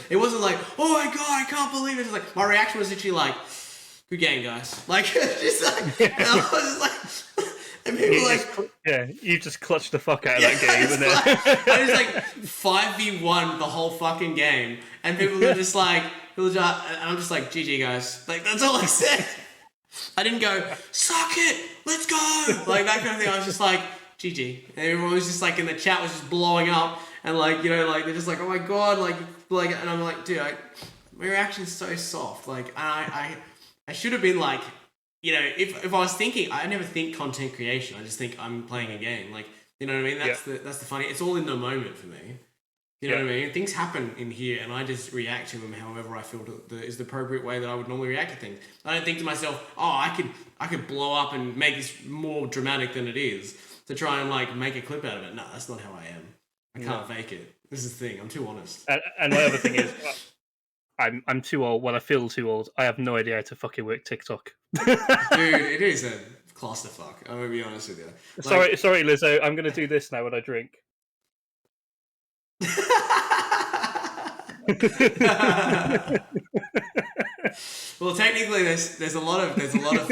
it wasn't like, oh my god, I can't believe it. It was like my reaction was literally like, good game, guys. Like just like and I was just like. And people you just clutched the fuck out of that game, and then I was like 5v1 the whole fucking game, and people are just like, and I'm just like, GG guys, like that's all I said. I didn't go, suck it, let's go, like that kind of thing. I was just like, GG, and everyone was just like in the chat was just blowing up, and like like they're just like, oh my god, like, and I'm like, dude, my reaction's so soft, like, and I should have been like. If I was thinking, I never think content creation. I just think I'm playing a game. Like, you know what I mean? That's the funny. It's all in the moment for me. You know what I mean? Things happen in here, and I just react to them however I feel is the appropriate way that I would normally react to things. I don't think to myself, oh, I could blow up and make this more dramatic than it is to try and like make a clip out of it. No, that's not how I am. I can't fake it. This is the thing. I'm too honest. And my other thing is. I'm too old. Well, I feel too old. I have no idea how to fucking work TikTok. Dude, it is a clusterfuck. I'm gonna be honest with you. Like... Sorry, Lizzo. I'm gonna do this now when I drink. Well, technically, there's a lot of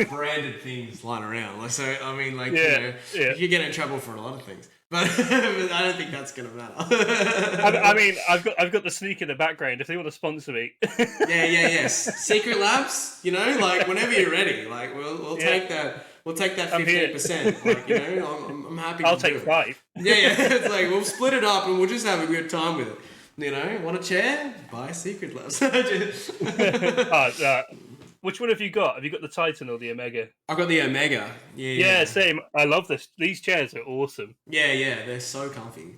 branded things lying around. Like, so I mean, like, you could get in trouble for a lot of things, but, but I don't think that's gonna matter. I mean, I've got the sneak in the background if they want to sponsor me. Yes. Secret Labs, like whenever you're ready, like we'll take that. We'll take that 15%. Like, I'm happy. I'll take 5. Yeah. It's like we'll split it up and we'll just have a good time with it. Want a chair? Buy Secret Labs. Which one have you got? Have you got the Titan or the Omega? I've got the Omega. Yeah, same. I love this. These chairs are awesome. Yeah. They're so comfy.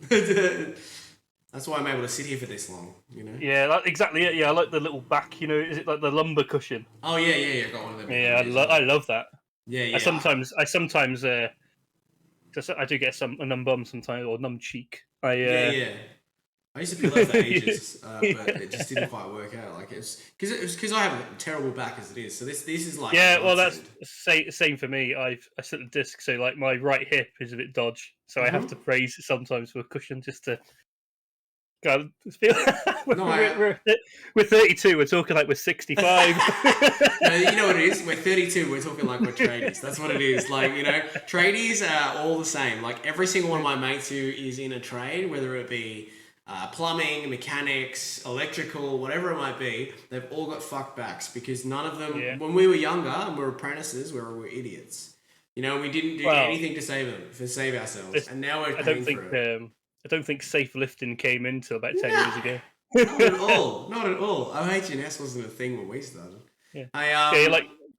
That's why I'm able to sit here for this long, Yeah, that's exactly it. Yeah, I like the little back, is it like the lumbar cushion? Oh, yeah. Got one of them. Yeah, I love that. Yeah. I sometimes, just I do get a numb bum sometimes, or numb cheek. Yeah. I used to be like for ages, but it just didn't quite work out. Like it's because I have a terrible back as it is. So this is like that's same for me. I sit at the disc, so like my right hip is a bit dodge, so I have to raise it sometimes with a cushion just to. God, we're 32. We're talking like we're 65. No, you know what it is? We're 32. We're talking like we're tradies. That's what it is. Like tradies are all the same. Like every single one of my mates who is in a trade, whether it be plumbing, mechanics, electrical, whatever it might be, they've all got fucked backs because none of them. When we were younger and we were apprentices, we were idiots. We didn't do anything to save ourselves, and now we're paying for it. I don't think safe lifting came in until about 10 years ago. Not at all. Not at all. OH&S wasn't a thing when we started. Yeah.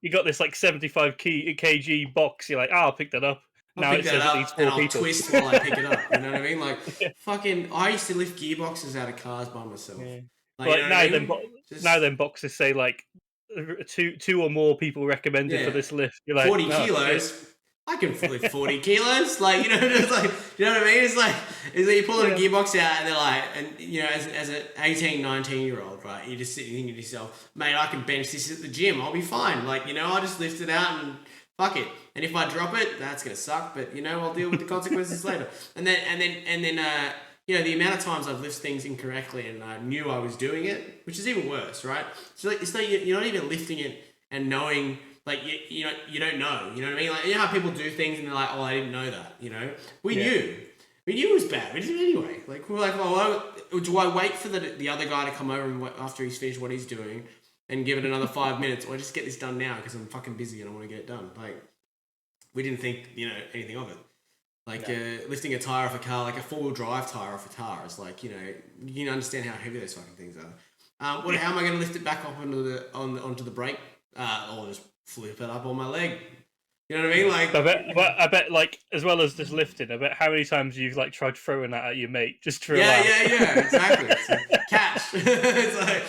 You got this like 75 kg box. You're like, I'll pick that up. I'll pick that up and I'll twist while I pick it up. You know what I mean? Like, fucking, I used to lift gearboxes out of cars by myself. Yeah. Now then boxes say like two or more people recommended for this lift. You're like 40 kilos. I can lift 40 kilos. Like, just like, you know what I mean? It's like you're pulling a gearbox out and they're like, and as an 18, 19-year-old, right? You're just sitting thinking to yourself, mate, I can bench this at the gym. I'll be fine. Like, I'll just lift it out and fuck it. And if I drop it, that's going to suck, but I'll deal with the consequences later. And then the amount of times I've lifted things incorrectly and I knew I was doing it, which is even worse, right? So like, it's not, you're not even lifting it and knowing. Like, you don't know, you know what I mean? Like, how people do things and they're like, oh, I didn't know that, We knew. We knew it was bad. We did it anyway. Like, we're like, do I wait for the other guy to come over and after he's finished what he's doing and give it another 5 minutes, or just get this done now because I'm fucking busy and I want to get it done? Like, we didn't think, anything of it. Like, lifting a tire off a car, like a four-wheel drive tire off a car, is like, you can understand how heavy those fucking things are. How am I going to lift it back up onto the brake? Or just flip it up on my leg. You know what I mean? Like, I bet, like, as well as just lifting, I bet how many times you've like tried throwing that at your mate just for yeah, exactly. It's like, catch. It's like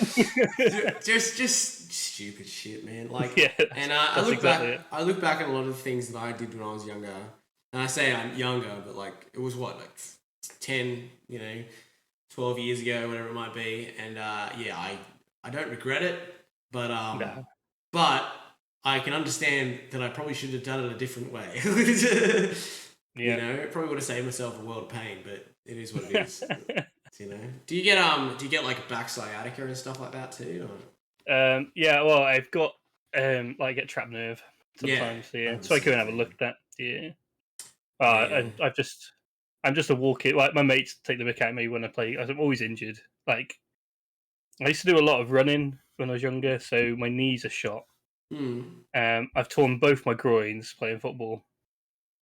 just stupid shit, man. Like, and I look back at a lot of the things that I did when I was younger, and I say I'm younger, but like it was like 10, 12 years ago, whatever it might be, and I don't regret it, but But I can understand that I probably should have done it a different way. Probably would have saved myself a world of pain, but it is what it is. Do you get like back sciatica and stuff like that too? Or? Well, I've got I get trapped nerve sometimes. So I go and have a look at that. And I'm just a walking. Like my mates take the mick out of me when I play. I'm always injured. Like I used to do a lot of running when I was younger, so my knees are shot. I've torn both my groins playing football,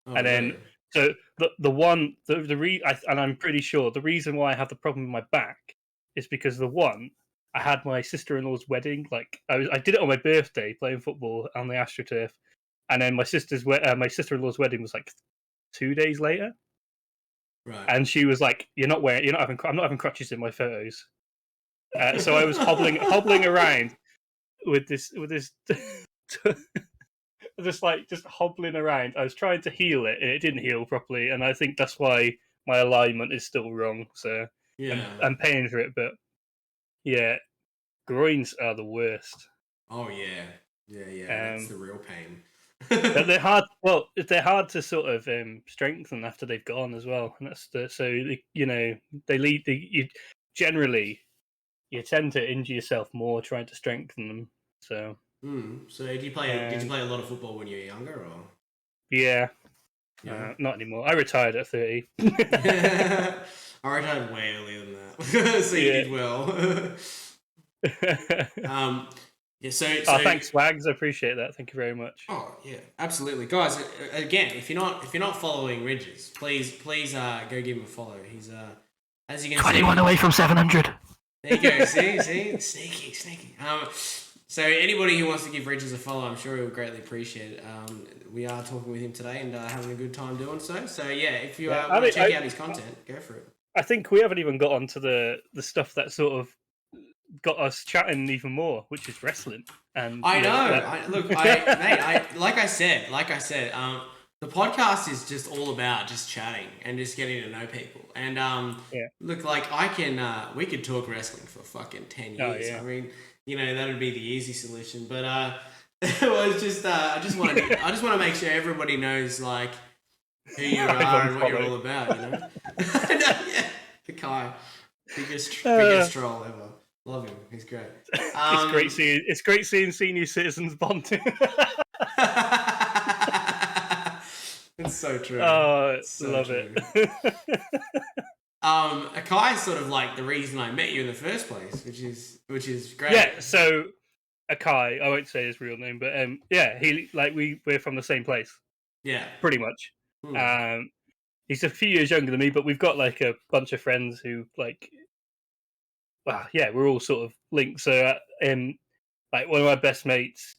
and then so and I'm pretty sure the reason why I have the problem with my back is because I had my sister-in-law's wedding. Like I did it on my birthday playing football on the AstroTurf, and then my sister-in-law's wedding was like 2 days later. Right. And she was like, I'm not having crutches in my photos. So I was hobbling around with this just hobbling around. I was trying to heal it and it didn't heal properly, and I think that's why my alignment is still wrong. So I'm paying for it, but groins are the worst. Oh yeah. That's the real pain. They're hard. Well, they're hard to sort of strengthen after they've gone as well, and that's they lead. Generally, you tend to injure yourself more trying to strengthen them. So. So did you play a lot of football when you were younger, or? Yeah. Yeah. Not anymore. I retired at 30. I retired way earlier than that, so you did well. Yeah. So thanks, Wags. I appreciate that. Thank you very much. Oh yeah, absolutely, guys. Again, if you're not following Ridges, please go give him a follow. He's as you can 21 away from 700. There you go. See, sneaky. So anybody who wants to give Ridges a follow, I'm sure he will greatly appreciate it. We are talking with him today and having a good time doing so. So yeah, if you want to check out his content, go for it. I think we haven't even got onto the stuff that sort of got us chatting even more, which is wrestling. And I know. Like I said, the podcast is just all about just chatting and just getting to know people. And look, like we could talk wrestling for fucking 10 years. I mean, that would be the easy solution. But it was just I just want to make sure everybody knows like who you are and what you're all about. Yeah, the Kai, biggest troll ever. Love him. He's great. It's great seeing senior citizens bonding. It's so true. Oh, love it. Akai's sort of like the reason I met you in the first place, which is great. Yeah. So Akai, I won't say his real name, but we're from the same place. Yeah. Pretty much. He's a few years younger than me, but we've got like a bunch of friends who like. Well, yeah, we're all sort of linked. So, like one of my best mates,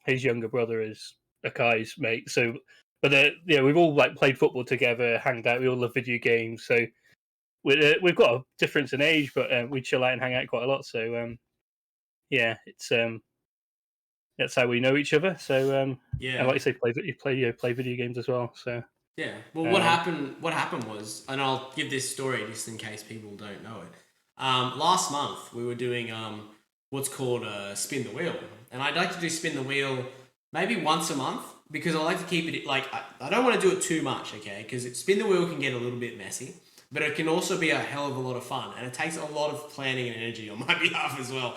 his younger brother is Akai's mate. So, but we've all like played football together, hanged out. We all love video games. So, we've got a difference in age, but we chill out and hang out quite a lot. So, yeah, it's that's how we know each other. So, and like you say, play video games as well. So. Yeah. Well, what happened was, and I'll give this story just in case people don't know it. Last month we were doing what's called spin the wheel, and I'd like to do spin the wheel maybe once a month because I like to keep it like I don't want to do it too much, okay? Because spin the wheel can get a little bit messy, but it can also be a hell of a lot of fun, and it takes a lot of planning and energy on my behalf as well.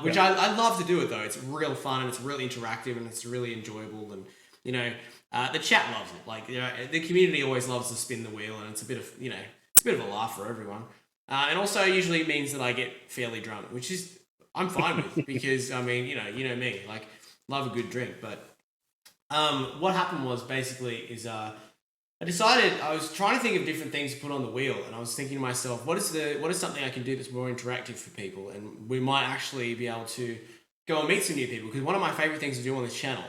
Which I love to do it though. It's real fun and it's really interactive and it's really enjoyable, and the chat loves it. Like the community always loves to spin the wheel, and it's a bit of a laugh for everyone. And also usually means that I get fairly drunk, which is I'm fine with because I mean, you know me, like love a good drink. But what happened was basically I decided I was trying to think of different things to put on the wheel, and I was thinking to myself, what is something I can do that's more interactive for people, and we might actually be able to go and meet some new people, because one of my favorite things to do on this channel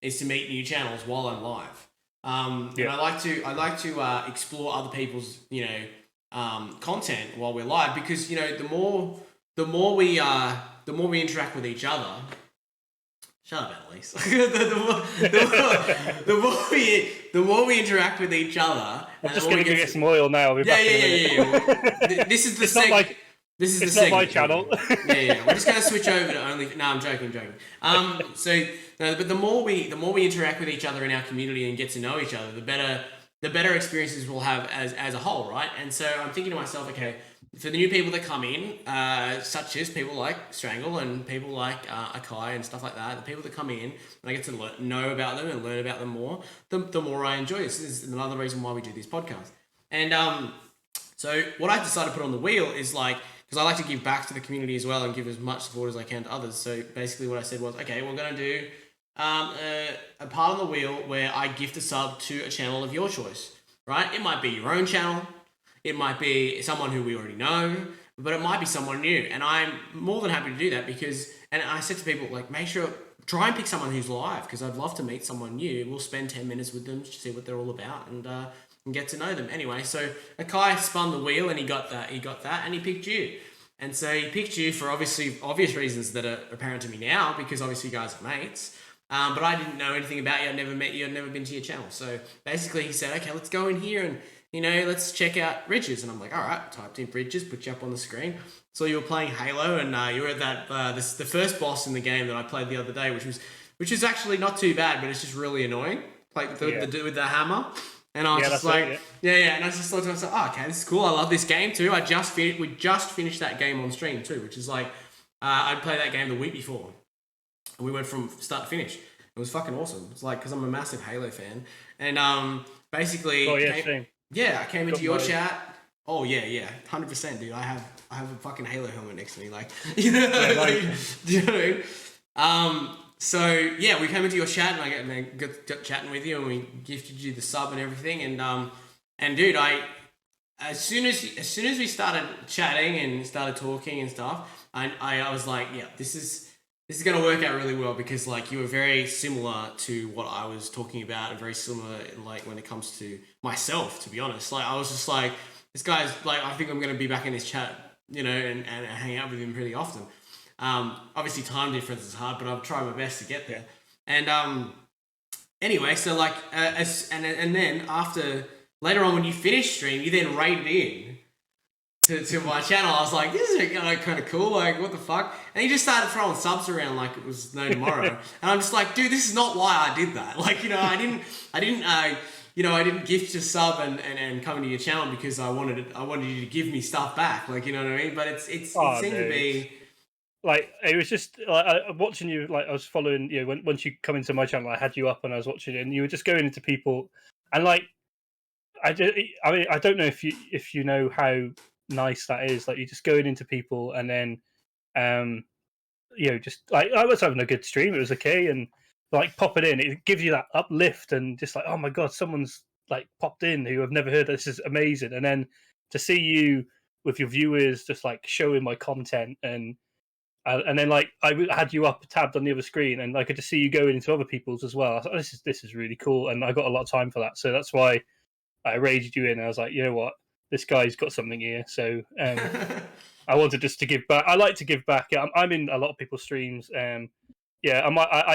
is to meet new channels while I'm live. And I like to explore other people's content while we're live, because the more we interact with each other. Shut up, Annalise. the more we interact with each other. I'm just going to get some oil now. Yeah. This is the It's not my channel. Yeah. We're just going to switch over to only. No, I'm joking. But the more we interact with each other in our community and get to know each other, the better experiences we'll have as a whole, right? And so I'm thinking to myself, okay, for the new people that come in, such as people like Strangle and people like Akai and stuff like that, the people that come in and I get to know about them and learn about them more, the more I enjoy this. This is another reason why we do this podcast. And so what I decided to put on the wheel is because I like to give back to the community as well and give as much support as I can to others. So basically what I said was, okay, we're going to do a part on the wheel where I gift a sub to a channel of your choice, right? It might be your own channel. It might be someone who we already know, but it might be someone new. And I'm more than happy to do that because, and I said to people, try and pick someone who's live, because I'd love to meet someone new. We'll spend 10 minutes with them to see what they're all about and get to know them. Anyway, so Akai spun the wheel and he got that, and he picked you. And so he picked you for obvious reasons that are apparent to me now, because obviously you guys are mates. But I didn't know anything about you. I'd never met you. I'd never been to your channel. So basically he said, okay, let's go in here and, let's check out Ridges. And I'm like, all right, typed in Ridges, put you up on the screen. So you were playing Halo, and you were at that, the first boss in the game that I played the other day, which is actually not too bad, but it's just really annoying. Like with the hammer. And I was just like, And I just thought to myself, oh, okay, this is cool. I love this game too. We just finished that game on stream too, which is like, I'd played that game the week before. and we went from start to finish. It was fucking awesome. It's like, because I'm a massive Halo fan, and basically, Same. I came into your my- chat. Oh yeah, 100%, dude. I have a fucking Halo helmet next to me, like, you know, do you know what I mean? So yeah, we came into your chat and I got chatting with you and we gifted you the sub and everything, and dude, as soon as we started chatting and started talking and stuff, I was like, yeah, this is gonna work out really well, because like you were very similar to what I was talking about, and very similar like when it comes to myself, to be honest. Like I was just like, this guy's like, I think I'm gonna be back in his chat, you know, and hang out with him pretty often. Obviously time difference is hard, but I've tried my best to get there. And anyway, so like and then after later on when you finished stream, you then raided in to my channel. I was like, this is kind of cool, like what the fuck? And he just started throwing subs around like it was no tomorrow. And I'm just like, dude, this is not why I did that. Like, you know, I didn't gift your sub and come into your channel because I wanted you to give me stuff back. Like, you know what I mean? But it seemed to be like, it was just like watching you. Like I was following you once you come into my channel, I had you up and I was watching it, and you were just going into people, and like I mean, I don't know if you know how nice that is. Like you're just going into people, and then just like I was having a good stream, it was okay, and like pop it gives you that uplift, and just like, oh my god, someone's like popped in who I've never heard. This is amazing. And then to see you with your viewers just like showing my content, and then like I had you up tabbed on the other screen, and I could just see you going into other people's as well. I thought, this is really cool, and I got a lot of time for that, so that's why I raided you in. I was like, you know what, this guy's got something here. So I wanted just to give back. I like to give back. I'm in a lot of people's streams. I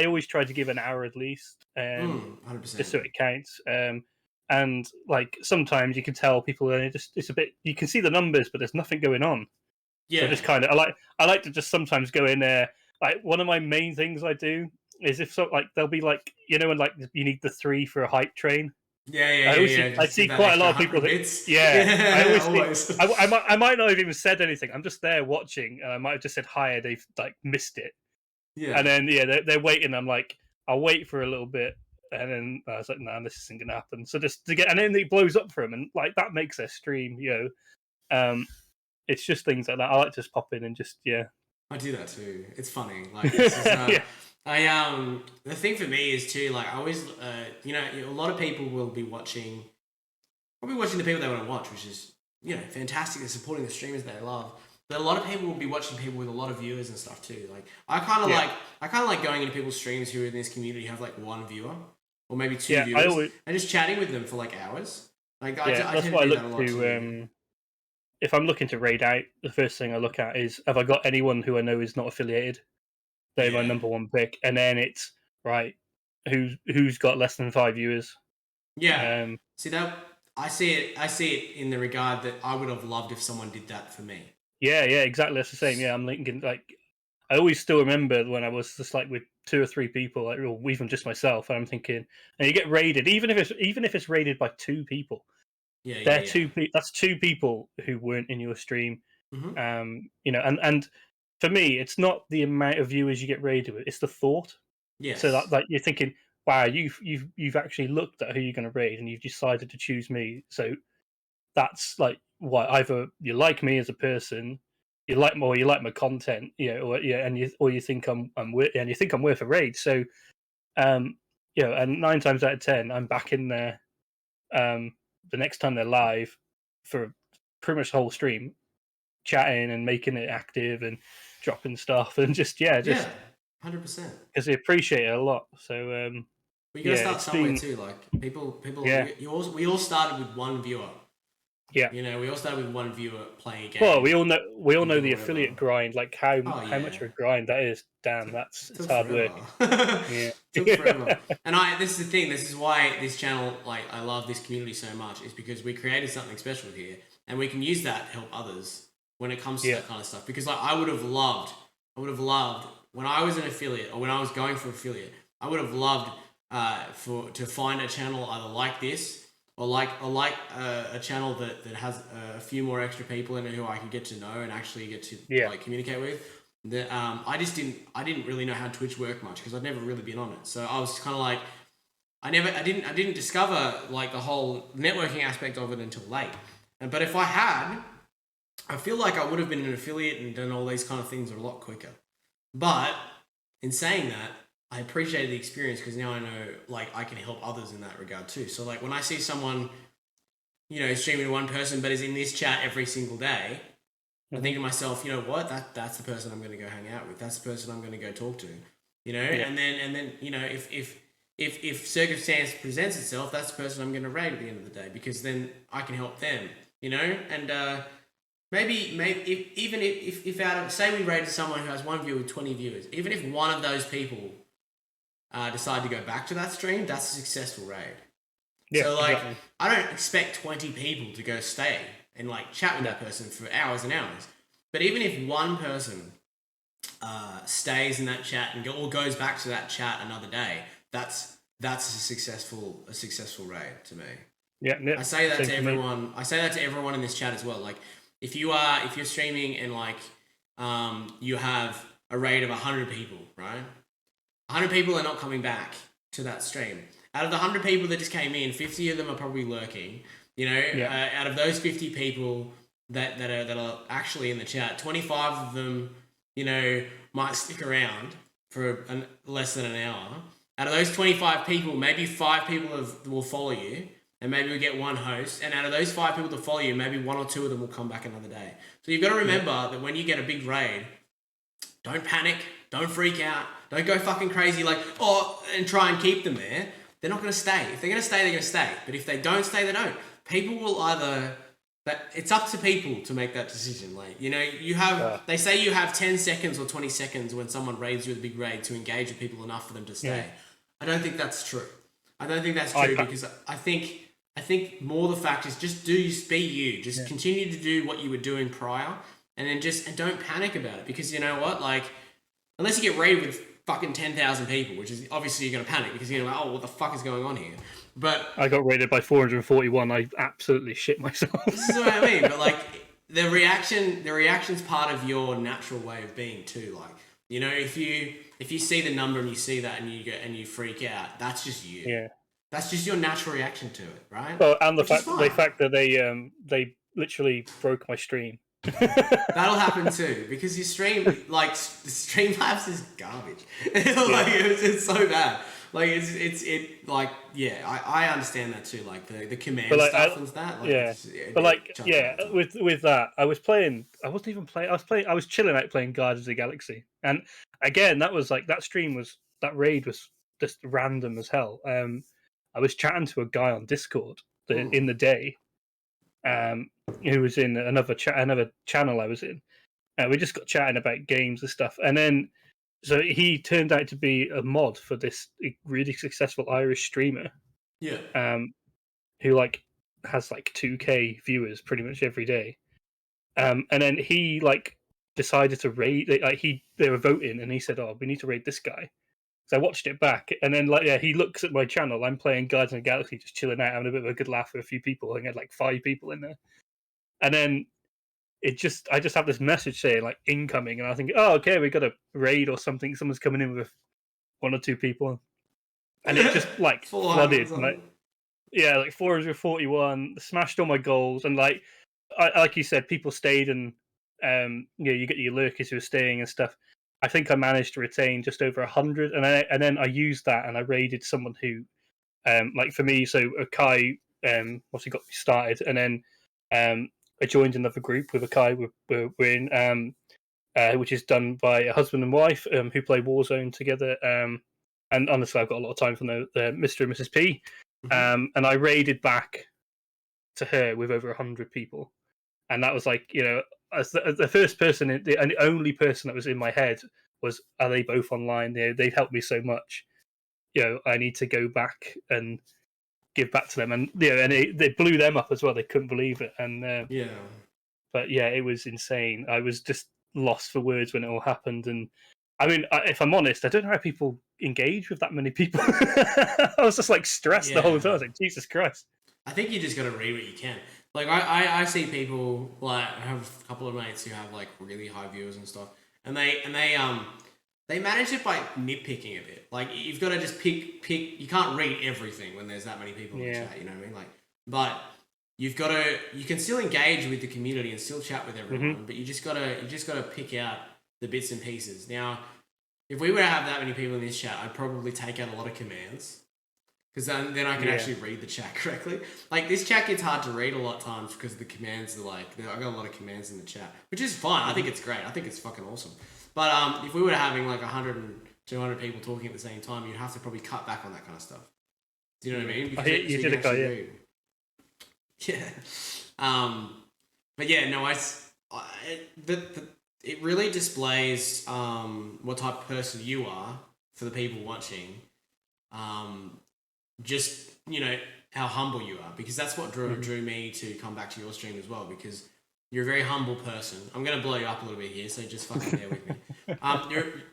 always try to give an hour at least, 100%. just so it counts. And like sometimes you can tell people, it's a bit. You can see the numbers, but there's nothing going on. Yeah. So just kind of, I like to just sometimes go in there. Like one of my main things I do is if like there'll be like, you know, when like you need the 3 for a hype train. I see quite a lot of people. I always think, I might not have even said anything. I'm just there watching, and I might have just said hi, and they've like missed it. Yeah. And then they're waiting. I'm like, I'll wait for a little bit, and then I was like, nah, this isn't gonna happen. So just to get, and then it blows up for them, and like that makes their stream, you know. It's just things like that. I like to just pop in and just I do that too. It's funny. Like it's just, the thing for me is too, like I always you know, a lot of people will be watching the people they want to watch, which is, you know, fantastic. They're supporting the streamers they love. But a lot of people will be watching people with a lot of viewers and stuff too. Like I kind of like going into people's streams who are in this community have like 1 viewer or maybe 2 viewers and just chatting with them for like hours. Like that's why I look to. If I'm looking to raid out, the first thing I look at is, have I got anyone who I know is not affiliated? They're my number 1 pick, and then it's right. Who's got less than 5 viewers? Yeah. See that I see it in the regard that I would have loved if someone did that for me. Yeah, exactly. That's the same. Yeah, I'm thinking like I always still remember when I was just like with 2 or 3 people, like, or even just myself, and I'm thinking, and you get raided, even if it's raided by 2 people. That's 2 people who weren't in your stream. Mm-hmm. You know, and for me, it's not the amount of viewers you get raided with; it's the thought. Yes. So that like you're thinking, wow, you've actually looked at who you're going to raid, and you've decided to choose me. So that's like why either you like me as a person, you like my content, and you think I'm worth a raid. So, and 9 times out of 10, I'm back in there. The next time they're live for pretty much the whole stream, chatting and making it active and dropping stuff and just 100%, because they appreciate it a lot. So but you gotta start somewhere too. Like people we all started with 1 viewer. Yeah, you know, we all started with 1 viewer playing a game. Well, we all know the affiliate grind, like how much of a grind that is. Damn, that's hard work. Yeah, took forever. And this is the thing. This is why this channel, like, I love this community so much, is because we created something special here, and we can use that to help others when it comes to that kind of stuff. Because like I would have loved when I was an affiliate or when I was going for affiliate, I would have loved to find a channel either like this. Or like a channel that has a few more extra people in it who I can get to know and actually get to like communicate with, I didn't really know how Twitch worked much because I'd never really been on it. So I was kind of like, I didn't discover like the whole networking aspect of it until late. But if I had, I feel like I would have been an affiliate and done all these kind of things a lot quicker. But in saying that, I appreciate the experience because now I know like I can help others in that regard too. So like when I see someone, streaming to one person but is in this chat every single day, I think to myself, you know what, that's the person I'm going to go hang out with. That's the person I'm going to go talk to, and then if circumstance presents itself, that's the person I'm going to raid at the end of the day because then I can help them, and maybe if out of, say we raided someone who has 1 viewer with 20 viewers, even if one of those people decide to go back to that stream, that's a successful raid. Yeah, so like, exactly. I don't expect 20 people to go stay and like chat with that person for hours and hours. But even if one person stays in that chat and or goes back to that chat another day, that's a successful raid to me. Yeah, I say that to everyone. I say that to everyone in this chat as well. Like, if you're streaming and like you have a raid of 100 people, right? 100 people are not coming back to that stream. Out of the 100 people that just came in, 50 of them are probably lurking. Out of those 50 people that are actually in the chat, 25 of them, might stick around for less than an hour. Out of those 25 people, maybe 5 people will follow you, and maybe we get one host. And out of those 5 people to follow you, maybe 1 or 2 of them will come back another day. So you've got to remember that when you get a big raid, don't panic, don't freak out, don't go fucking crazy and try and keep them there. They're not going to stay. If they're going to stay, they're going to stay. But if they don't stay, they don't. People will either... But it's up to people to make that decision. Like, you have... They say you have 10 seconds or 20 seconds when someone raids you with a big raid to engage with people enough for them to stay. Yeah. I don't think that's true. Because I think more the fact is just be you. Just continue to do what you were doing prior, and then and don't panic about it. Because you know what? Like, unless you get raided with fucking 10,000 people, which is obviously you're going to panic because you're like, oh, what the fuck is going on here? But I got raided by 441. I absolutely shit myself. This is what I mean. But like the reaction's part of your natural way of being too. Like, if you see the number and you see that and you freak out, that's just you. Yeah. That's just your natural reaction to it, right? Well, and the fact that they literally broke my stream. That'll happen too, because your stream, like, the Streamlabs is garbage. It's so bad. Like, I understand that too. Like the command stuff and that. With that, I was playing. I wasn't even playing. I was chilling out playing Guardians of the Galaxy, and again, that raid was just random as hell. I was chatting to a guy on Discord in the day. Who was in another channel I was in. We just got chatting about games and stuff, and then so he turned out to be a mod for this really successful Irish streamer. Yeah. Who has 2K viewers pretty much every day. And then he decided to raid. They were voting, and he said, "Oh, we need to raid this guy." So I watched it back, and then he looks at my channel. I'm playing Guardians of the Galaxy, just chilling out, having a bit of a good laugh with a few people. I think I had 5 people in there. And then I just have this message saying incoming, and I think, oh, okay, we got a raid or something. Someone's coming in with 1 or 2 people, and it just flooded. 441, smashed all my goals, and like you said, people stayed, and you get your lurkers who are staying and stuff. I think I managed to retain just over 100, and then I used that and I raided someone who, for me, so Kai obviously got me started, and then I joined another group with a Kai we're in, which is done by a husband and wife who play Warzone together. And honestly, I've got a lot of time from the Mr. and Mrs. P. And I raided back to her with over 100 people, and that was as the first person, and the only person that was in my head was, are they both online? They've helped me so much. I need to go back and give back to them, and and they blew them up as well. They couldn't believe it, and but it was insane. I was just lost for words when it all happened, and I mean, if I'm honest, I don't know how people engage with that many people. I was just stressed the whole time. I was like, Jesus Christ. I think you just got to read what you can. I see people, I have a couple of mates who have really high viewers and stuff, and they manage it by nitpicking a bit. Like you've got to just pick. You can't read everything when there's that many people in the chat. You know what I mean? Like, but you can still engage with the community and still chat with everyone, but you just gotta pick out the bits and pieces. Now, if we were to have that many people in this chat, I'd probably take out a lot of commands. Because then I can actually read the chat correctly. Like, this chat gets hard to read a lot of times because the commands are like... I got a lot of commands in the chat, which is fine. I think it's great. I think it's fucking awesome. But if we were having like 100 and 200 people talking at the same time, you'd have to probably cut back on that kind of stuff. Do you know what I mean? Because you did a cut, yeah. Yeah. But yeah, no, it really displays what type of person you are for the people watching. Just, you know, how humble you are, because that's what drew me to come back to your stream as well, because you're a very humble person. I'm going to blow you up a little bit here, so just fucking bear with me.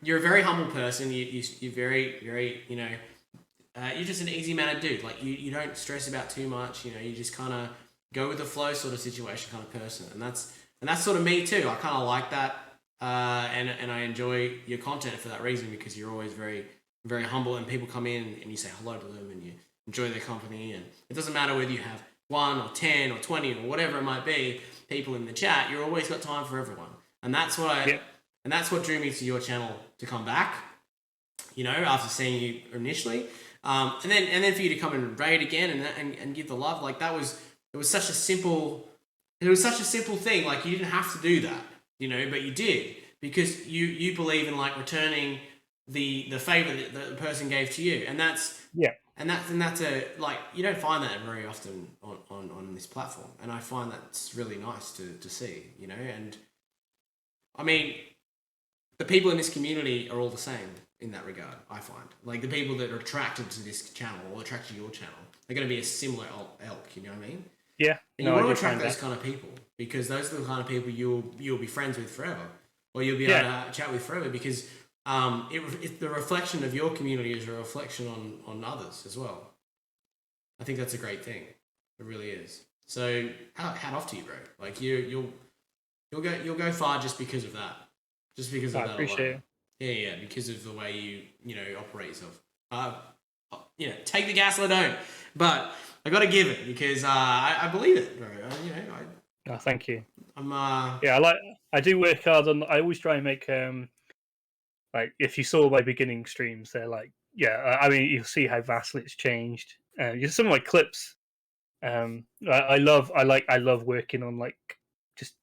You're a very humble person. You're very, very, you know, you're just an easy mannered dude. Like, you don't stress about too much, you know, you just kind of go with the flow sort of situation kind of person. And that's sort of me too. I kind of like that. And I enjoy your content for that reason, because you're always very, very humble, and people come in and you say hello to them and you enjoy their company, and it doesn't matter whether you have 1 or 10 or 20 or whatever it might be, people in the chat, you're always got time for everyone. And that's what and that's what drew me to your channel to come back, you know, after seeing you initially. And then for you to come and raid again and give the love, like it was such a simple thing. Like, you didn't have to do that, you know, but you did, because you believe in like returning the favor that the person gave to you, and that's a, like, you don't find that very often on this platform, and I find that's really nice to see, you know. And I mean, the people in this community are all the same in that regard. I find, like, the people that are attracted to this channel or attracted to your channel, they're going to be a similar elk, you know what I mean? Yeah. And you want to attract those kind of people, because those are the kind of people you'll be friends with forever, or you'll be able to chat with forever, because the reflection of your community is a reflection on others as well. I think that's a great thing. It really is. So hat off to you, bro. Like, you'll go far just because of that. Just because of that. I appreciate it. Yeah, because of the way you know, operate yourself. You know, take the gas or don't. But I got to give it, because I believe it, bro. You know, thank you. I'm I do work hard on. I always try and make like, if you saw my beginning streams, they're like, I mean, you'll see how vastly it's changed. Some of my clips, I love working on like just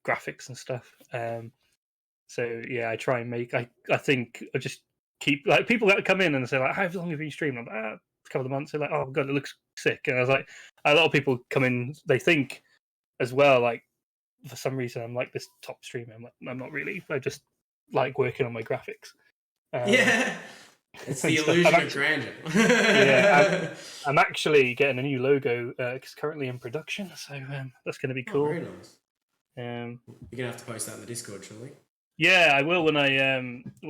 graphics and stuff. So yeah, I try and make. I think I just keep, like, people that come in and say like, how long have you been streaming? I'm like, a couple of months. They're like, oh god, it looks sick. And I was like, a lot of people come in, they think as well, like, for some reason I'm like this top streamer. I'm not really. I just like working on my graphics. It's the illusion of grandeur. I'm actually getting a new logo. It's currently in production, so that's going to be cool. Very nice. You're gonna have to post that in the Discord, surely. Yeah, I will when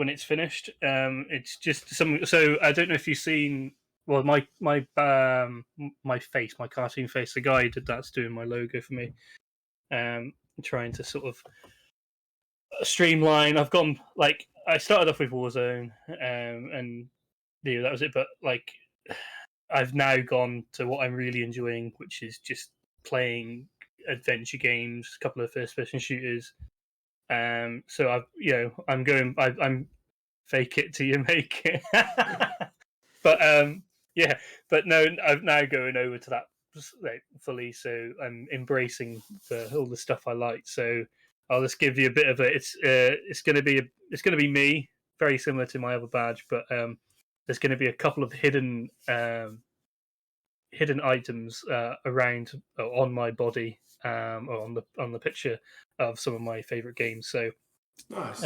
it's finished. It's just some. So I don't know if you've seen. Well, my face, my cartoon face, the guy that's doing my logo for me. Trying to sort of streamline. I've gone, like, I started off with Warzone, and that was it. But like, I've now gone to what I'm really enjoying, which is just playing adventure games, a couple of first-person shooters. So I'm fake it till you make it. But but no, I'm now going over to that, like, fully. So I'm embracing all the stuff I like. So I'll just give you a bit of a. It's going to be me, very similar to my other badge, but there's going to be a couple of hidden items around, on my body, or on the picture of some of my favorite games. So nice.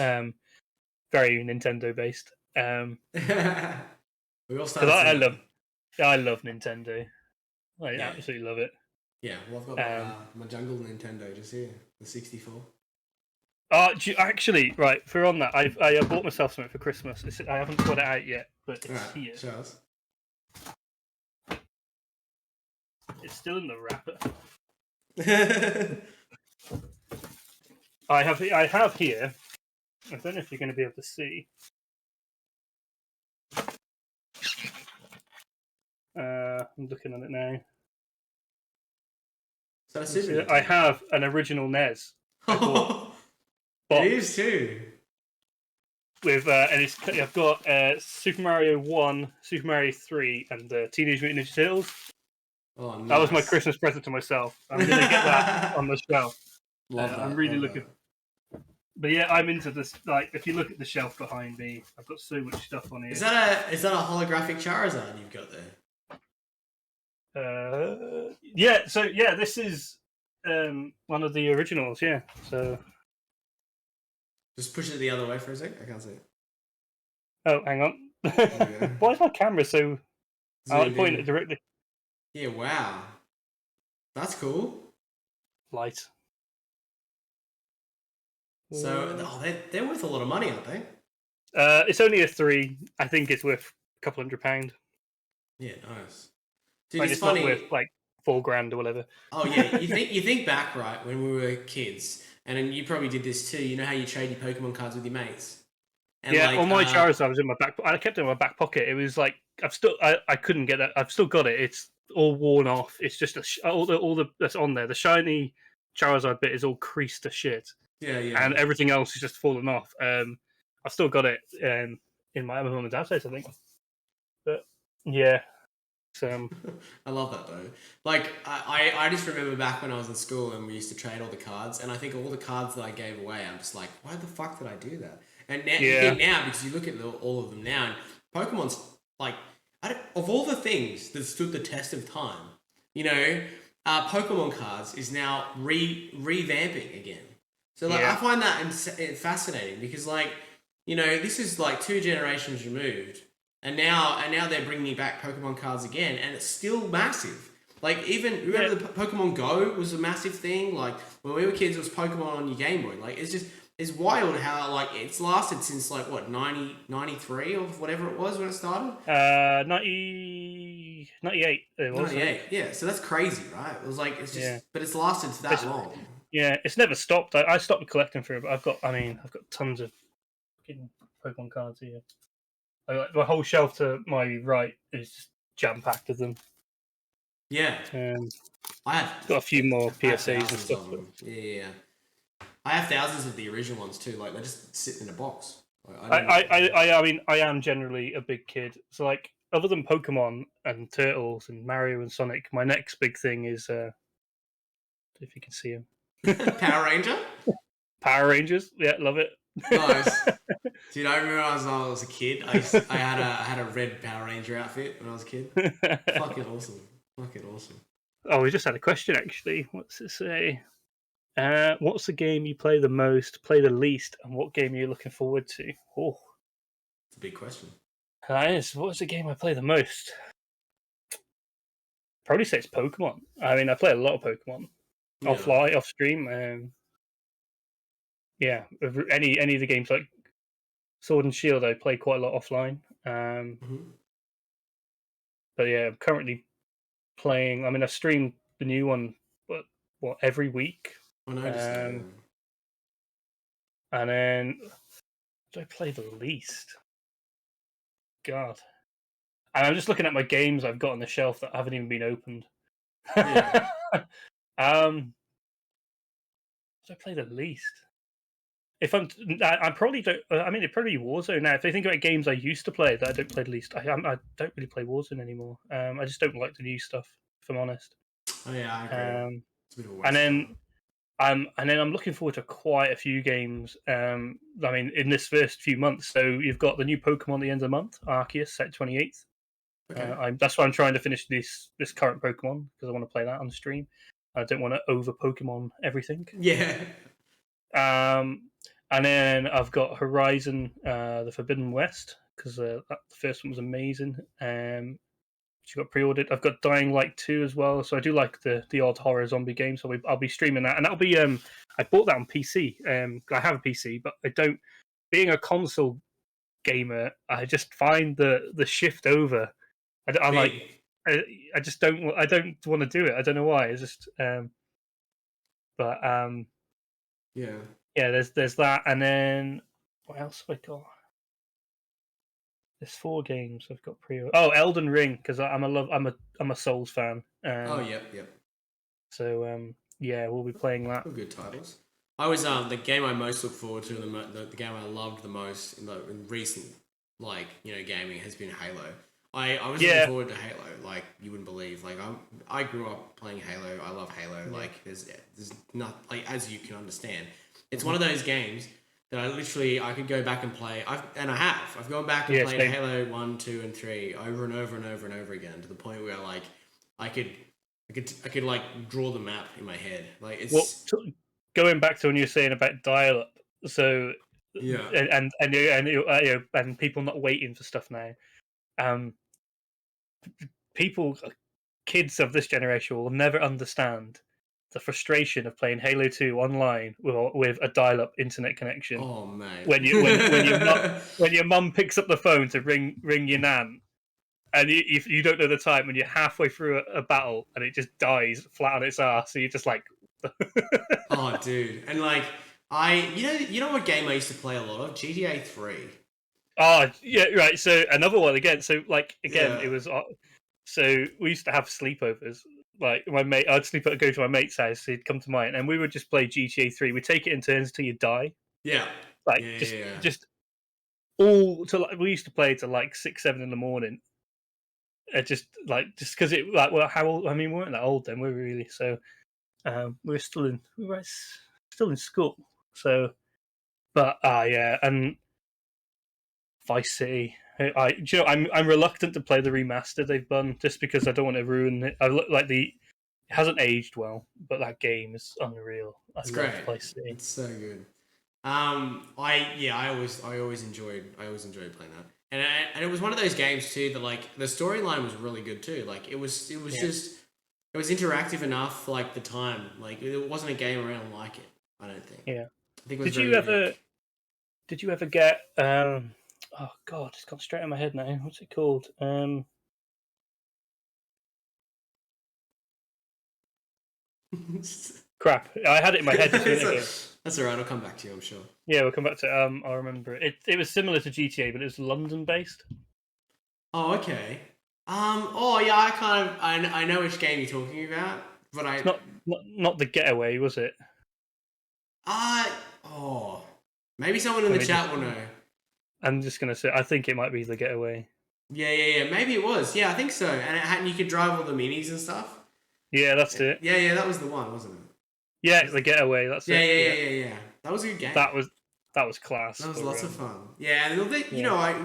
Very Nintendo based. We all started. I love Nintendo. I absolutely love it. Yeah, well, I've got my jungle Nintendo just here, the 64. Actually, right, if we're on that, I bought myself something for Christmas. I haven't got it out yet, but it's here. Show us. It's still in the wrapper. I have here I don't know if you're going to be able to see. I'm looking at it now. So I have an original NES. It is too. With I've got Super Mario 1, Super Mario 3, and Teenage Mutant Ninja Turtles. Oh, nice. That was my Christmas present to myself. I'm gonna get that on the shelf. Love that. I'm really looking. But yeah, I'm into this. Like, if you look at the shelf behind me, I've got so much stuff on here. Is that a holographic Charizard you've got there? Yeah. So yeah, this is one of the originals. Yeah. So just push it the other way for a sec. I can't see it. Oh, hang on. Why is my camera so? I'll point it directly. Yeah. Wow. That's cool. Light. So, they're worth a lot of money, aren't they? It's only a 3. I think it's worth a couple £100. Yeah, nice. Dude, like, it's funny. Not worth like $4,000 or whatever. Oh yeah, you think back, right, when we were kids, and then you probably did this too. You know how you trade your Pokemon cards with your mates. And yeah, on my Charizard was in my back. I kept it in my back pocket. It was like I couldn't get that. I've still got it. It's all worn off. It's just all the that's on there. The shiny Charizard bit is all creased to shit. Yeah, yeah. And everything else is just fallen off. I've still got it in my mum and dad's house, I think. But yeah, I love that though. Like I just remember back when I was in school and we used to trade all the cards, and I think all the cards that I gave away, I'm just like, why the fuck did I do that? And now, because you look at all of them now, and Pokemon's like, of all the things that stood the test of time, Pokemon cards is now revamping again. So I find that fascinating because this is like 2 generations removed, and now they're bringing back Pokemon cards again, and it's still massive. Like, even remember the Pokemon Go was a massive thing. Like when we were kids, it was Pokemon on your Game Boy. Like it's wild how it's lasted since 93 or whatever it was when it started. 98 it was. 98, yeah. So that's crazy, right? It was it's just, but it's lasted for that long. Yeah, it's never stopped. I stopped collecting for it, but I've got tons of fucking Pokemon cards here. My whole shelf to my right is jam packed with them. Yeah, I have got a few more PSAs and stuff. Yeah, I have thousands of the original ones too. Like, they're just sitting in a box. I am generally a big kid, so other than Pokemon and Turtles and Mario and Sonic, my next big thing is if you can see him. Power Ranger? Power Rangers, yeah, love it. Nice. Dude, I remember when I was a kid, I had a red Power Ranger outfit when I was a kid. Fucking awesome. Oh, we just had a question actually. What's it say? What's the game you play the most, play the least, and what game are you looking forward to? Oh, it's a big question. That is. What's the game I play the most? Probably say it's Pokemon. I mean, I play a lot of Pokemon. Off stream. Yeah, any of the games like Sword and Shield, I play quite a lot offline. But yeah, I'm currently playing. I mean, I stream the new one, but every week. I know. And then, do I play the least? God. And I'm just looking at my games I've got on the shelf that haven't even been opened. Yeah. Do I play the least? I probably don't. I mean, it probably Warzone now. If I think about games I used to play that I don't play the least, I don't really play Warzone anymore. I just don't like the new stuff, if I'm honest. Oh yeah, I agree. It's a bit of a waste and then I'm looking forward to quite a few games. I mean, in this first few months, so you've got the new Pokemon at the end of the month, Arceus, set 28th. Okay. That's why I'm trying to finish this current Pokemon, because I want to play that on the stream. I don't want to over Pokemon everything. Yeah. And then I've got Horizon, the Forbidden West, because the first one was amazing. She got pre-ordered. I've got Dying Light 2 as well, so I do like the odd horror zombie game. So I'll be streaming that, and that'll be. I bought that on PC. I have a PC, but I don't. Being a console gamer, I just find the shift over. I just don't. I don't want to do it. I don't know why. It's just. Yeah. Yeah. There's that, and then What else have I got? There's 4 games I've got pre. Oh, Elden Ring, because I'm a Souls fan. Oh, yep. So yeah, we'll be playing that. Good titles. I was the game I most look forward to, the game I loved the most in recent gaming has been Halo. I was looking forward to Halo, like you wouldn't believe. Like I grew up playing Halo. I love Halo. Yeah. Like there's not, like, as you can understand, it's one of those games that I could go back and play. I've gone back and played Halo 1, 2, and 3 over and over and over and over again, to the point where like I could like draw the map in my head. Like it's going back to when you were saying about dial-up. So yeah, and people not waiting for stuff now. Kids of this generation will never understand the frustration of playing Halo 2 online with a dial-up internet connection. Oh mate, when your mum picks up the phone to ring your nan, and you don't know the time, when you're halfway through a battle and it just dies flat on its ass, so you're just like, oh dude, and like you know what game I used to play a lot of? GTA 3. Oh yeah, right. So another one again. So like again, it was. So we used to have sleepovers. Like my mate, I'd go to my mate's house. He'd come to mine, and we would just play GTA 3. We'd take it in turns till you die. Yeah. Like just all to like, we used to play till like 6, 7 in the morning. Just because it like, well, how old? I mean, we weren't that old then, were we really? So we were still in school. So, but yeah, and Vice City. I'm reluctant to play the remaster they've done, just because I don't want to ruin it. I look like it hasn't aged well, but that game is unreal. It's great. Vice City. It's so good. I always enjoyed playing that, and it was one of those games too that like the storyline was really good too. Like it was just it was interactive enough for like the time. Like it wasn't a game around like it. I don't think. Yeah. I think it was Did you ever get oh god, it's gone straight in my head now. What's it called? Crap! I had it in my head. That's alright. I'll come back to you. I'm sure. Yeah, we'll come back to it. I remember it. It was similar to GTA, but it was London based. Oh, okay. Oh yeah, I know which game you're talking about, but it's not the Getaway, was it? Maybe someone in the chat will know. I'm just gonna say, I think it might be the Getaway. Yeah. Maybe it was. Yeah, I think so. And you could drive all the minis and stuff. Yeah, that's it. Yeah, that was the one, wasn't it? Yeah, the Getaway. That's it. Yeah. That was a good game. That was class. That was lots of fun. Yeah, and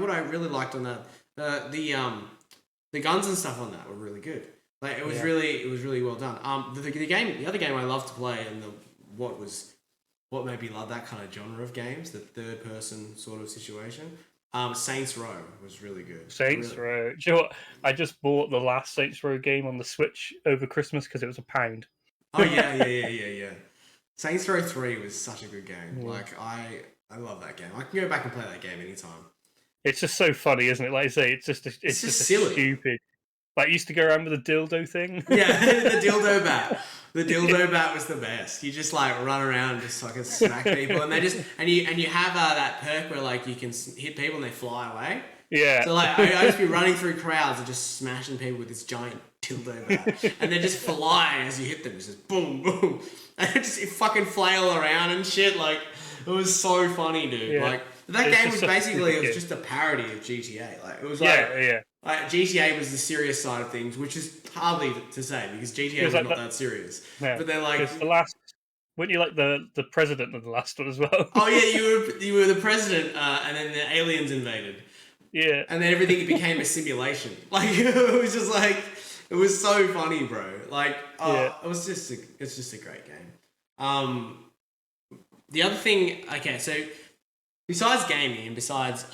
what I really liked on that, the guns and stuff on that were really good. Like it was really well done. The other game I love to play, and what made me love that kind of genre of games, the third person sort of situation. Saints Row was really good. Saints Row. Do you know what? I just bought the last Saints Row game on the Switch over Christmas because it was £1. Oh yeah. Saints Row 3 was such a good game. Yeah. Like I love that game. I can go back and play that game anytime. It's just so funny, isn't it? Like I say, it's just silly. Stupid. Like, you used to go around with a dildo thing. Yeah, the dildo bat. The dildo bat was the best. You just like run around and just fucking smack people, and you have that perk where like you can hit people and they fly away. Yeah. So like I just be running through crowds and just smashing people with this giant dildo bat, and they just fly as you hit them. It's just boom, boom, and it fucking flail around and shit. Like it was so funny, dude. Yeah. Like that game was basically just a parody of GTA. Like it was like Like GTA was the serious side of things, which is hardly to say because GTA was not that serious. Yeah. But then like weren't you like the president of the last one as well? Oh yeah, you were the president, and then the aliens invaded. Yeah, and then everything became a simulation. Like it was just like it was so funny, bro. Like it's just a great game. The other thing, okay, so besides gaming and besides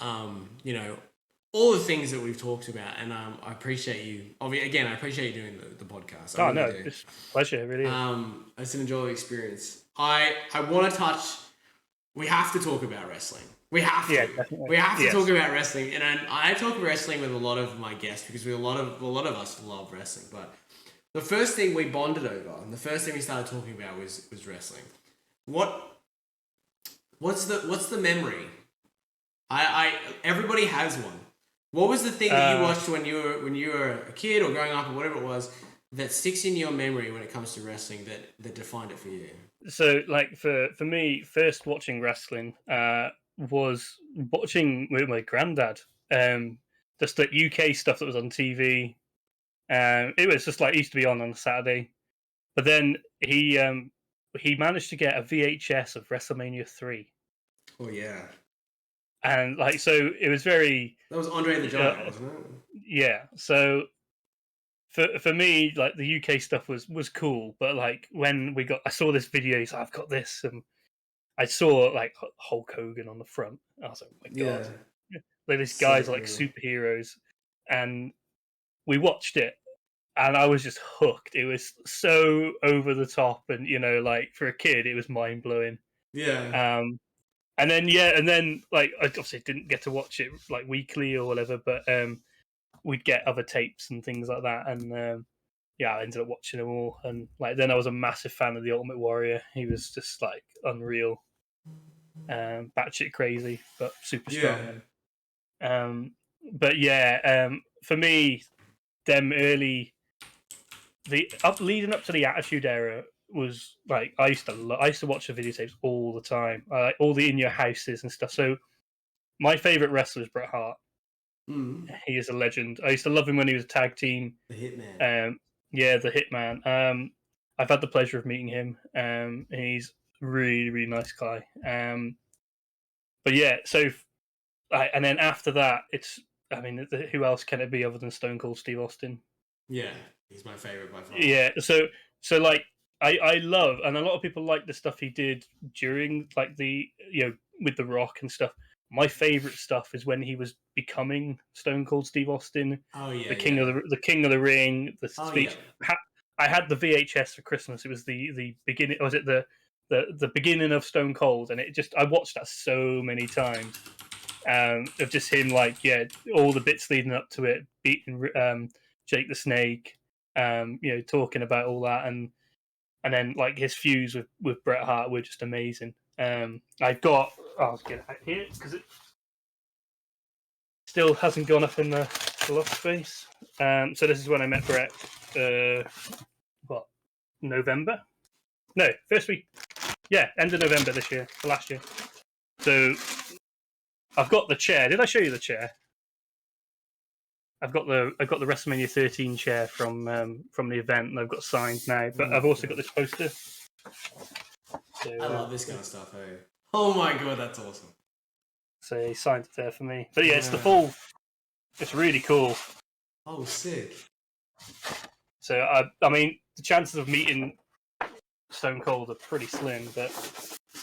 all the things that we've talked about, and I appreciate you. Again, I appreciate you doing the podcast. Oh, no, it's a pleasure, really. It's an enjoyable experience. I want to touch. We have to talk about wrestling. We have to. Yeah, definitely. We have to talk about wrestling, and I talk wrestling with a lot of my guests because a lot of us love wrestling. But the first thing we bonded over, and the first thing we started talking about was wrestling. What's the memory Everybody has one. What was the thing that you watched when you were a kid or growing up or whatever it was that sticks in your memory when it comes to wrestling that defined it for you? So, like for me, first watching wrestling was watching with my granddad. Just the UK stuff that was on TV. It was just like it used to be on a Saturday, but then he managed to get a VHS of WrestleMania 3, Oh yeah, and like so it was very that was Andre the Giant, wasn't it? yeah. So for me, like the UK stuff was cool, but like when I saw this video, he's like, I've got this, and I saw like Hulk Hogan on the front. I was like, oh my god, like these So guys are like cool. superheroes, and we watched it, and I was just hooked. It was so over the top, and like for a kid, it was mind blowing. Yeah. And then like I obviously didn't get to watch it like weekly or whatever, but we'd get other tapes and things like that, and I ended up watching them all. And like then I was a massive fan of the Ultimate Warrior. He was just like unreal, batshit crazy, but super strong. And, but yeah, for me, them early leading up to the Attitude Era was like I used to watch the videotapes all the time, like all the In Your Houses and stuff. So my favorite wrestler is Bret Hart. He is a legend. I used to love him when he was a tag team. The Hitman. Yeah, the Hitman. I've had the pleasure of meeting him. He's really, really nice guy. But yeah, so and then after that, I mean, who else can it be other than Stone Cold Steve Austin? Yeah, he's my favorite by far. Yeah, so like I love, and a lot of people like the stuff he did during like the with The Rock and stuff. My favorite stuff is when he was becoming Stone Cold Steve Austin, Oh yeah, the king of the ring, the speech. Yeah. I had the VHS for Christmas. It was the beginning. Was it the beginning of Stone Cold? And I watched that so many times. Of just him all the bits leading up to it, beating Jake the Snake, talking about all that, and then like his feuds with Bret Hart were just amazing. I'll get it out here because it still hasn't gone up in the loft space. So this is when I met Bret. November? No, first week. Yeah, end of November this year, last year. So I've got the chair. Did I show you the chair? I've got the WrestleMania 13 chair from the event, and I've got signed now. But I've also got this poster. So, I love this kind of stuff. Hey. Oh my god, that's awesome. So he signed it there for me. But yeah, it's the full. It's really cool. Oh, sick. So I mean, the chances of meeting Stone Cold are pretty slim, but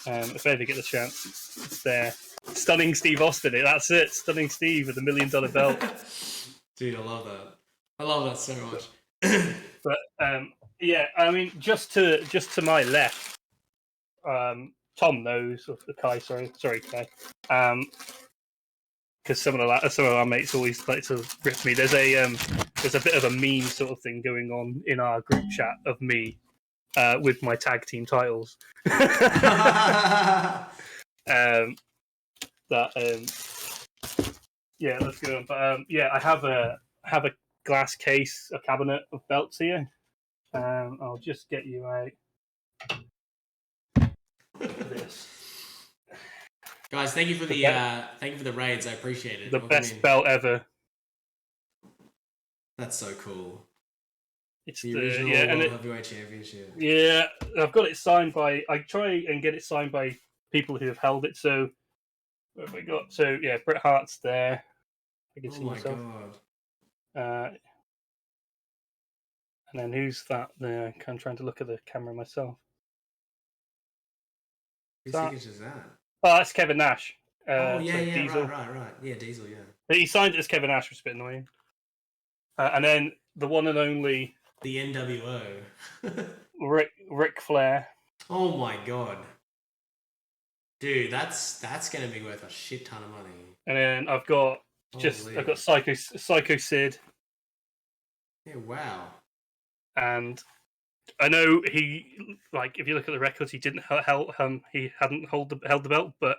if I ever get the chance, it's there. Stunning Steve Austin. That's it. Stunning Steve with $1 million belt. Dude, I love that. I love that so much. But yeah, I mean, just to my left, Tom knows, or Kai. Sorry, Kai. Because some of our mates always like to rip me. There's a bit of a meme sort of thing going on in our group chat of me with my tag team titles. Yeah, let's go. But yeah, I have a glass case, a cabinet of belts here. I'll just get you out this. Guys, thank you for the raids. I appreciate it. The best belt ever. That's so cool. It's the original World Heavyweight Championship. Yeah, I've got it signed by. I try and get it signed by people who have held it. So what have we got? So yeah, Bret Hart's there. I can see myself. God. And then who's that there? I'm trying to look at the camera myself. Whose signature is that? Oh, that's Kevin Nash. Diesel. Right. Yeah, Diesel, yeah. But he signed it as Kevin Nash, which is a bit annoying. And then the one and only... The NWO. Ric Flair. Oh my god. Dude, that's going to be worth a shit ton of money. And then I've got I've got Psycho Sid. Yeah, wow. And I know he, like, if you look at the records, he didn't he hadn't held the belt, but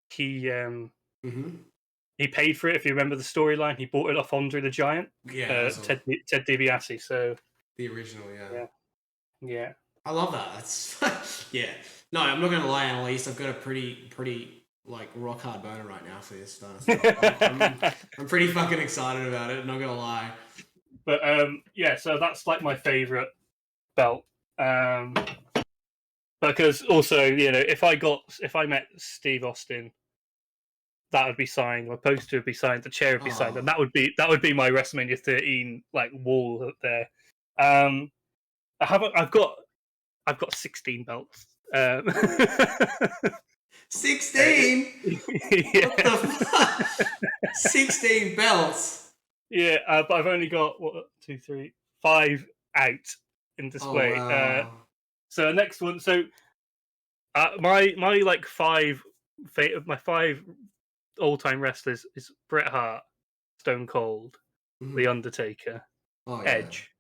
he Mm-hmm. he paid for it. If you remember the storyline, he bought it off Andre the Giant, Yeah, Ted DiBiase. So the original. yeah. I love that. That's yeah. No, I'm not gonna lie, Annalise. I've got a pretty like rock hard boner right now for this stuff. I'm pretty fucking excited about it. Not gonna lie. But so that's like my favorite belt. Because also, if I met Steve Austin, that would be signed. My poster would be signed. The chair would be signed, and that would be my WrestleMania 13 like wall up there. I've got 16 belts. 16? Yeah. What the fuck? 16 belts. Yeah, but I've only got 5 out in display. Oh, wow. So the next one. So my like my 5 all-time wrestlers is Bret Hart, Stone Cold, The Undertaker, Edge,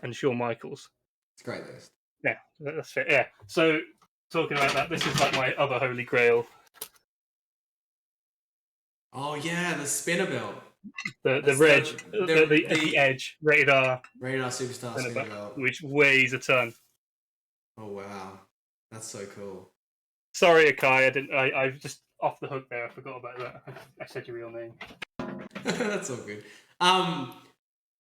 and Shawn Michaels. It's a great list. Yeah, that's it. Yeah. So talking about that, this is like my other holy grail. Oh yeah, the spinner belt. The Edge rated R Superstar spinner belt, which weighs a ton. Oh wow, that's so cool. Sorry, Akai, I just off the hook there. I forgot about that. I said your real name. That's all good.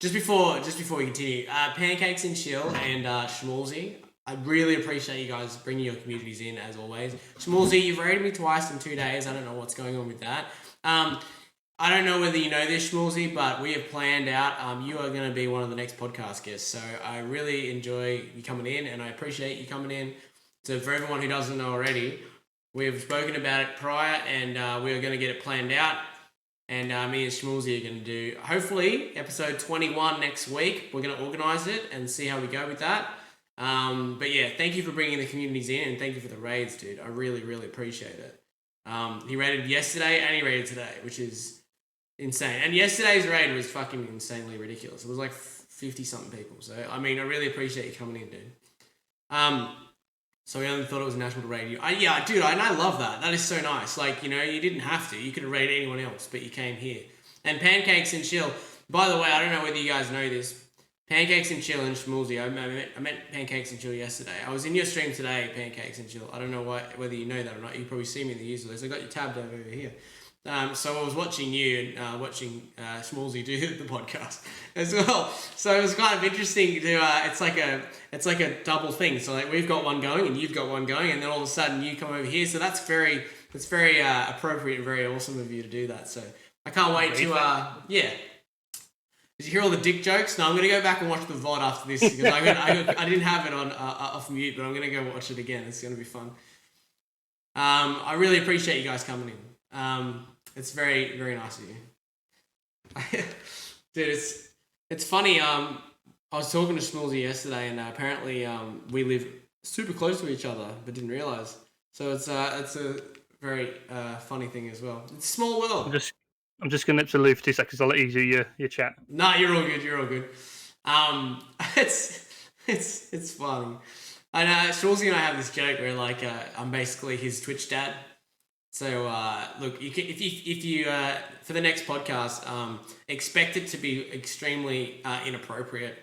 Just before we continue, Pancakes and Chill and Schmalzy, I really appreciate you guys bringing your communities in as always. Schmalzy, you've rated me twice in 2 days. I don't know what's going on with that. I don't know whether you know this, Schmalzy, but we have planned out. You are going to be one of the next podcast guests, so I really enjoy you coming in, and I appreciate you coming in. So for everyone who doesn't know already, we have spoken about it prior, and we are going to get it planned out. And me and Schmalzy are going to do, hopefully, episode 21 next week. We're going to organise it and see how we go with that. But yeah, thank you for bringing the communities in, and thank you for the raids, dude. I really, really appreciate it. He raided yesterday and he raided today, which is insane. And yesterday's raid was fucking insanely ridiculous. It was like 50-something people. So, I mean, I really appreciate you coming in, dude. So we only thought it was a national raid. Yeah, dude, and I love that. That is so nice. Like, you didn't have to. You could have raided anyone else, but you came here. And Pancakes and Chill. By the way, I don't know whether you guys know this. Pancakes and Chill and Schmalzy. I met Pancakes and Chill yesterday. I was in your stream today, Pancakes and Chill. I don't know whether you know that or not. You probably see me in the user list. I got you tabbed over here. So I was watching you and watching Schmalzy do the podcast as well. So it was kind of interesting to. It's like a double thing. So like we've got one going and you've got one going, and then all of a sudden you come over here. So that's very appropriate and very awesome of you to do that. So I can't wait to yeah. Did you hear all the dick jokes? No, I'm gonna go back and watch the VOD after this because I didn't have it on off mute, but I'm gonna go watch it again. It's gonna be fun. I really appreciate you guys coming in. It's very, very nice of you. Dude, it's funny. I was talking to Schmalzy yesterday, and apparently we live super close to each other, but didn't realise. So it's a very funny thing as well. It's a small world. I'm just going to nip to the loo for 2 seconds. I'll let you do your chat. Nah, you're all good. You're all good. It's funny. And Schmalzy and I have this joke where like I'm basically his Twitch dad. So look, if you for the next podcast, expect it to be extremely inappropriate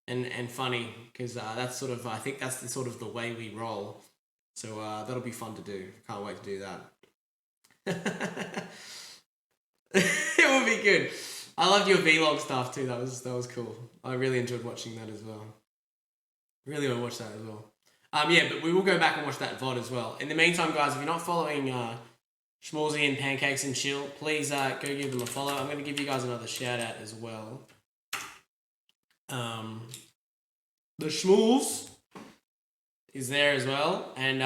and funny because that's sort of I think that's the sort of the way we roll. So that'll be fun to do. Can't wait to do that. It will be good. I loved your vlog stuff too. That was cool. I really enjoyed watching that as well. Really want to watch that as well. Yeah, but we will go back and watch that VOD as well. In the meantime, guys, if you're not following Schmalzy and Pancakes and Chill, please go give them a follow. I'm going to give you guys another shout out as well. The Schmalz is there as well, and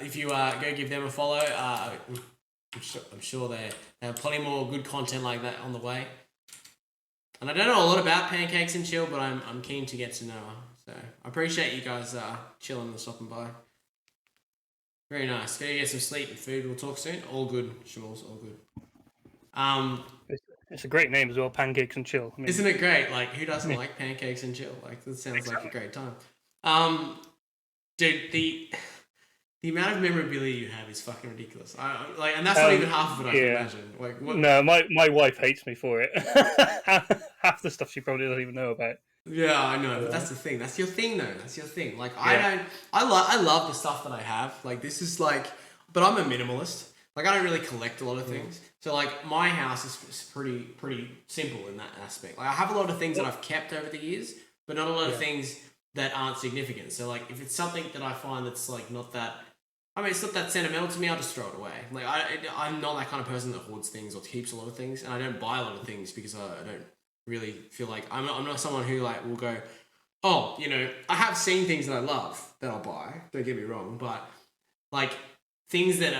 if you go give them a follow, I'm sure they have plenty more good content like that on the way. And I don't know a lot about Pancakes and Chill, but I'm keen to get to know her. So I appreciate you guys chilling and stopping by. Very nice. Go get some sleep and food. We'll talk soon. All good, Schmalz. All good. It's a great name as well, Pancakes and Chill. I mean, isn't it great? Like, who doesn't like Pancakes and Chill? Like, that sounds like a great time. Dude, the The amount of memorabilia you have is fucking ridiculous. And that's not even half of it. I can imagine. Like, what? No, my wife hates me for it. Half the stuff she probably doesn't even know about. Yeah, I know, but that's the thing. That's your thing, though. That's your thing. Like, I love the stuff that I have. Like, this is like, but I'm a minimalist. Like, I don't really collect a lot of things. So, like, my house is pretty simple in that aspect. Like, I have a lot of things that I've kept over the years, but not a lot of things that aren't significant. So, like, if it's something that I find that's like not that, I mean, it's not that sentimental to me, I'll just throw it away. Like, I'm not that kind of person that hoards things or keeps a lot of things, and I don't buy a lot of things because I don't really feel like I'm not someone who like will go, oh, you know, I have seen things that I love that I'll buy. Don't get me wrong, but like things that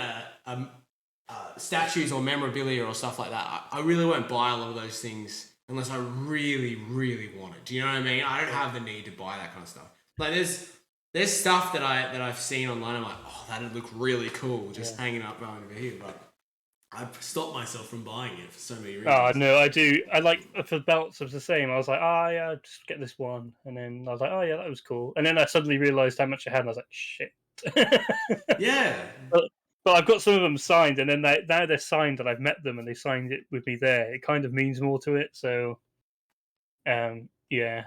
are statues or memorabilia or stuff like that, I really won't buy a lot of those things unless I really, really want it. Do you know what I mean? I don't have the need to buy that kind of stuff. Like there's stuff that I've seen online. I'm like, oh, that'd look really cool, just hanging up right over here. But I've stopped myself from buying it for so many reasons. Oh no, I do. I like for belts. It was the same. I was like, oh yeah, I'll just get this one, and then I was like, oh yeah, that was cool. And then I suddenly realised how much I had, and I was like, shit. Yeah. But I've got some of them signed, and then now they're signed, and I've met them, and they signed it with me there. It kind of means more to it. So, yeah.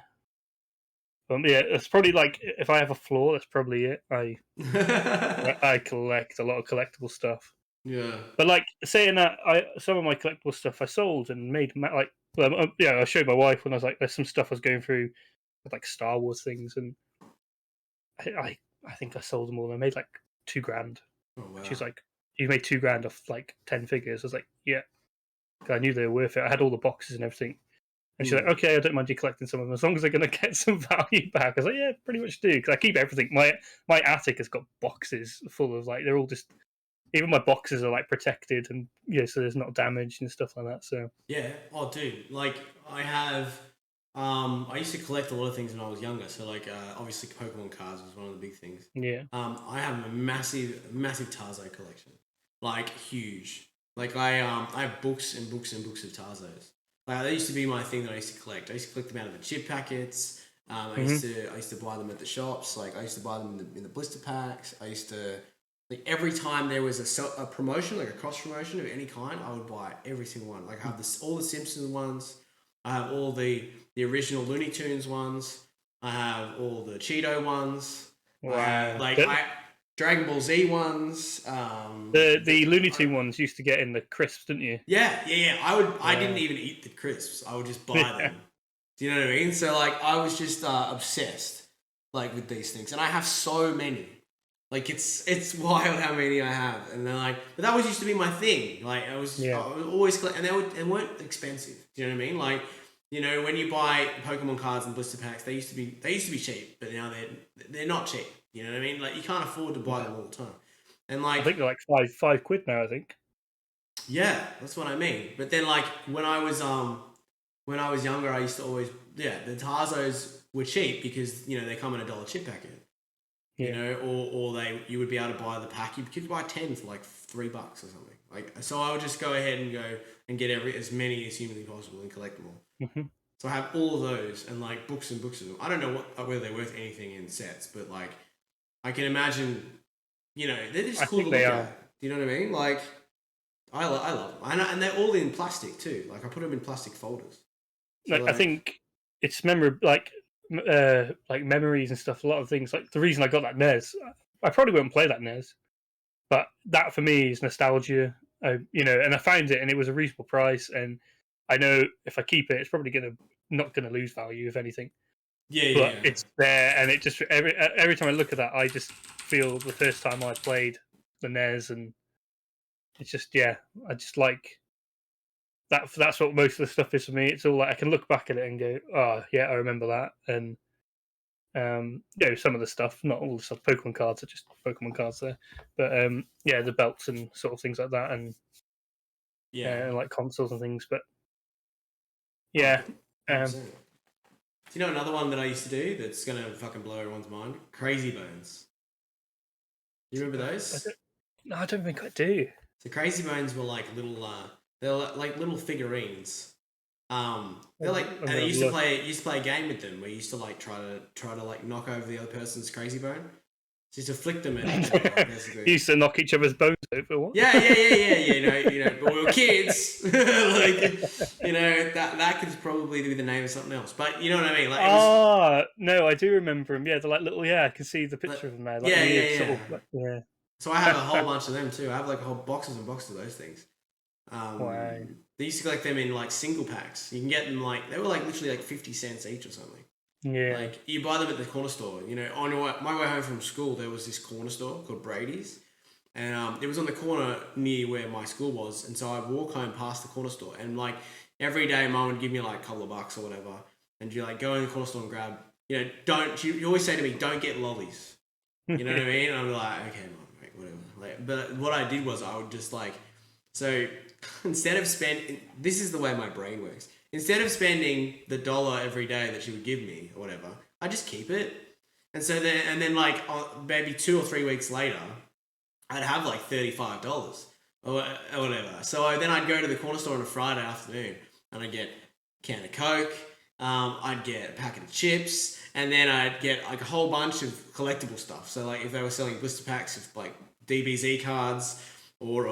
Yeah, it's probably like if I have a flaw, that's probably it. I collect a lot of collectible stuff. Yeah. But like saying that, some of my collectible stuff I sold and made like I showed my wife when I was like, there's some stuff I was going through with like Star Wars things, and I think I sold them all. And I made like $2,000. Oh, wow. She's like, you made $2,000 off like 10 figures. I was like, yeah, because I knew they were worth it. I had all the boxes and everything. And she's like, okay, I don't mind you collecting some of them as long as they're going to get some value back. I was like, yeah, pretty much do, because I keep everything. My attic has got boxes full of like, they're all just, even my boxes are like protected, and so there's not damage and stuff like that. So yeah, oh dude, like I have, I used to collect a lot of things when I was younger. So like, obviously Pokemon cards was one of the big things. Yeah. I have a massive Tarzo collection, like huge. Like I have books and books and books of Tarzos. Like that used to be my thing that I used to collect. I used to collect them out of the chip packets. I used to buy them at the shops. Like I used to buy them in the blister packs. I used to, like every time there was a promotion, like a cross promotion of any kind, I would buy every single one. Like I have all the Simpsons ones. I have all the original Looney Tunes ones. I have all the Cheeto ones. Wow. Dragon Ball Z ones. The Looney Tune ones used to get in the crisps, didn't you? Yeah. I didn't even eat the crisps. I would just buy them. Do you know what I mean? So like I was just obsessed like with these things, and I have so many. Like it's wild how many I have, and then like, but that was used to be my thing. Like I was always collect, and they weren't expensive. Do you know what I mean? Like, you know, when you buy Pokemon cards and blister packs, they used to be cheap, but now they're not cheap. You know what I mean? Like you can't afford to buy them all the time. And like I think they're like five quid now. I think. Yeah, that's what I mean. But then like when I was younger, I used to always the Tarzos were cheap because they come in a $1 chip packet. You know, or you would be able to buy the pack. You could buy 10 for like $3 or something. Like so, I would just go ahead and go and get as many as humanly possible and collect them all. Mm-hmm. So I have all of those and like books and books of them. I don't know whether they're worth anything in sets, but like I can imagine, they're just cool to look at. Do you know what I mean? Like I love them, and they're all in plastic too. Like I put them in plastic folders. So I think it's memorable, like memories and stuff. A lot of things. Like the reason I got that NES, I probably wouldn't play that NES, but that for me is nostalgia. And I found it, and it was a reasonable price, and I know if I keep it, it's probably not gonna lose value, if anything. But it's there, and it just every time I look at that, I just feel the first time I played the NES, and it's just I just like that. That's what most of the stuff is for me. It's all like I can look back at it and go, oh yeah, I remember that, and some of the stuff, not all the stuff. Pokemon cards are just Pokemon cards there, but the belts and sort of things like that, and like consoles and things. But yeah. Do you know another one that I used to do that's gonna fucking blow everyone's mind? Crazy Bones. You remember those? I don't think I do. So Crazy Bones were like little, they're like little figurines. They're like, and I used to play a game with them where you used to like try to like knock over the other person's crazy bone. She used to flick them at each other, basically. Used to knock each other's bones over. What? Yeah. But we were kids. Like, that could probably be the name of something else. But you know what I mean? Like, no, I do remember them. Yeah, they're like little. Yeah, I can see the picture of them there. Like yeah. Yeah. So I have a whole bunch of them too. I have like a whole boxes and boxes of those things. Wow. They used to collect them in like single packs. You can get them like, they were like literally like 50 cents each or something. Yeah. Like you buy them at the corner store. On my way home from school, there was this corner store called Brady's, and it was on the corner near where my school was. And so I'd walk home past the corner store, and like every day, Mum would give me like a couple of bucks or whatever, and you like go in the corner store and grab. You always say to me, don't get lollies. You know what I mean? And I'm like, okay, Mum, whatever. Like, but what I did was I would just like, so instead of this is the way my brain works. Instead of spending the $1 every day that she would give me or whatever, I just keep it. And so then like maybe 2 or 3 weeks later, I'd have like $35 or whatever. So then I'd go to the corner store on a Friday afternoon and I'd get a can of Coke, I'd get a packet of chips, and then I'd get like a whole bunch of collectible stuff. So like if they were selling blister packs of like DBZ cards, or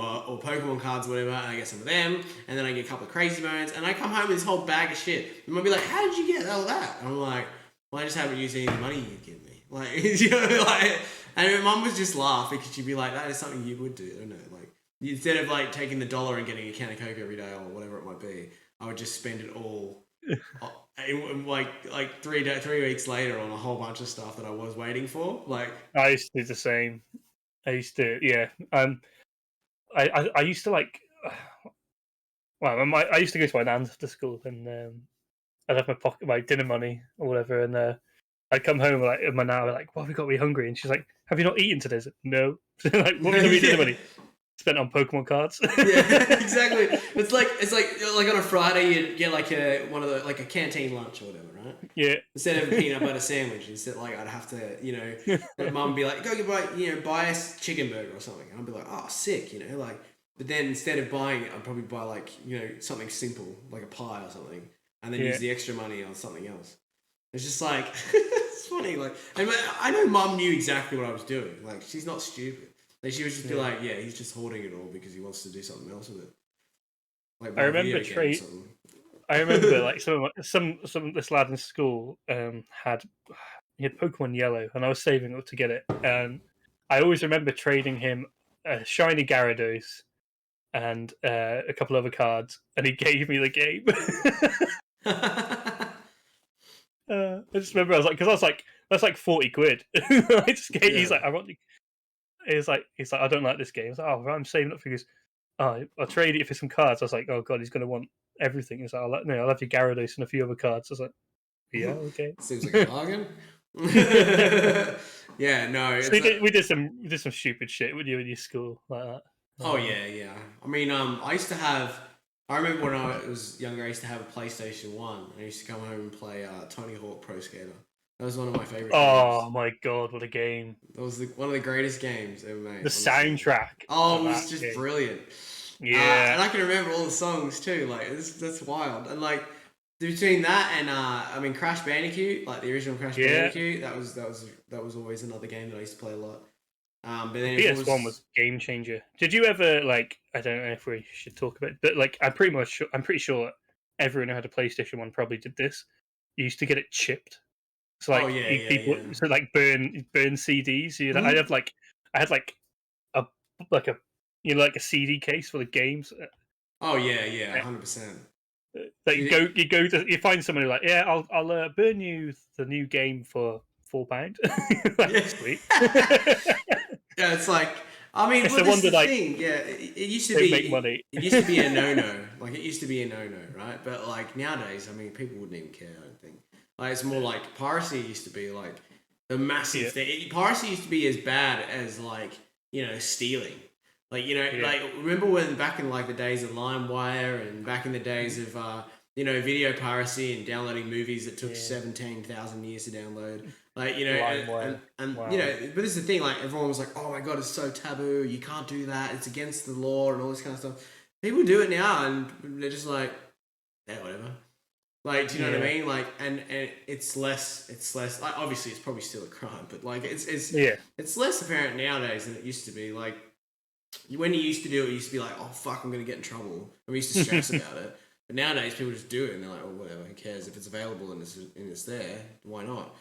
Pokemon cards or whatever, and I get some of them, and then I get a couple of Crazy Bones, and I come home with this whole bag of shit. And Mum be like, how did you get all that? And I'm like, well, I just haven't used any of the money you give me. Like, and Mum would just laugh because she'd be like, that is something you would do, isn't it? Like, instead of like taking the $1 and getting a can of Coke every day or whatever it might be, I would just spend it all like 3 weeks later on a whole bunch of stuff that I was waiting for. Like, I used to do the same. Yeah. I used to like. Well, I used to go to my nan's after school, and I'd have my dinner money or whatever, and I'd come home like my nan would be like, "What have you got me hungry?" And she's like, "Have you not eaten today?" I said, "No." Like, what have you dinner money? Spent on Pokemon cards. Yeah, exactly. It's like on a Friday you'd get like a canteen lunch or whatever, right? Yeah. Instead of a peanut butter sandwich, instead like I'd have to, Mum would be like, go buy us chicken burger or something. And I'd be like, oh, sick, like. But then instead of buying it, I'd probably buy like something simple like a pie or something, and then use the extra money on something else. It's just like it's funny, like, and I know Mum knew exactly what I was doing. Like, she's not stupid. Like, she would just be like, yeah, he's just hoarding it all because he wants to do something else with it. Like, I remember like some this lad in school had Pokemon Yellow, and I was saving up to get it, and I always remember trading him a shiny Gyarados and a couple other cards, and he gave me the game. I just remember I was like, that's like 40 quid. He's like, he's like, I don't like this game. I was like, oh, I'm saving up because I'll trade it for some cards. I was like, oh god, he's gonna want everything. He's like, I'll have your Gyarados and a few other cards. I was like, yeah, okay. Seems like a bargain. Yeah, no. So we did some stupid shit with you in your school like that. Oh yeah. I mean, I remember when I was younger, I used to have a PlayStation 1. I used to come home and play Tony Hawk Pro Skater. That was one of my favorite games. My god, what a game. That was one of the greatest games ever made. The soundtrack. Oh, it was just brilliant. Yeah. And I can remember all the songs too. Like, that's wild. And like, between that and Crash Bandicoot, like the original Crash Bandicoot, that was always another game that I used to play a lot. But then PS1 was game changer. Did you ever like? I don't know if we should talk about it, but like I'm pretty sure everyone who had a PlayStation 1 probably did this. You used to get it chipped. So like people, so like burn CDs. I had like a CD case for the games. Oh yeah, 100%. Like you find somebody like, yeah, I'll burn you the new game for £4. Sweet. Yeah, it's like, I mean, well, this is the thing. Yeah, it used to be make money. It used to be a no-no. Like, it used to be a no-no, right? But like nowadays, I mean, people wouldn't even care. I don't think. Like, it's more like piracy used to be like the massive thing. Piracy used to be as bad as like stealing. Like like remember when back in like the days of LimeWire and back in the days of video piracy and downloading movies that took 17,000 years to download. Like, and wow. But this is the thing, like, everyone was like, oh my god, it's so taboo, you can't do that, it's against the law and all this kind of stuff. People do it now and they're just like, yeah, whatever. Like, do you know what I mean? Like, and it's less. Like, obviously, it's probably still a crime, but like, it's less apparent nowadays than it used to be. Like, when you used to do it, you used to be like, oh fuck, I'm gonna get in trouble. And we used to stress about it. But nowadays, people just do it, and they're like, oh whatever, who cares if it's available and it's there? Why not?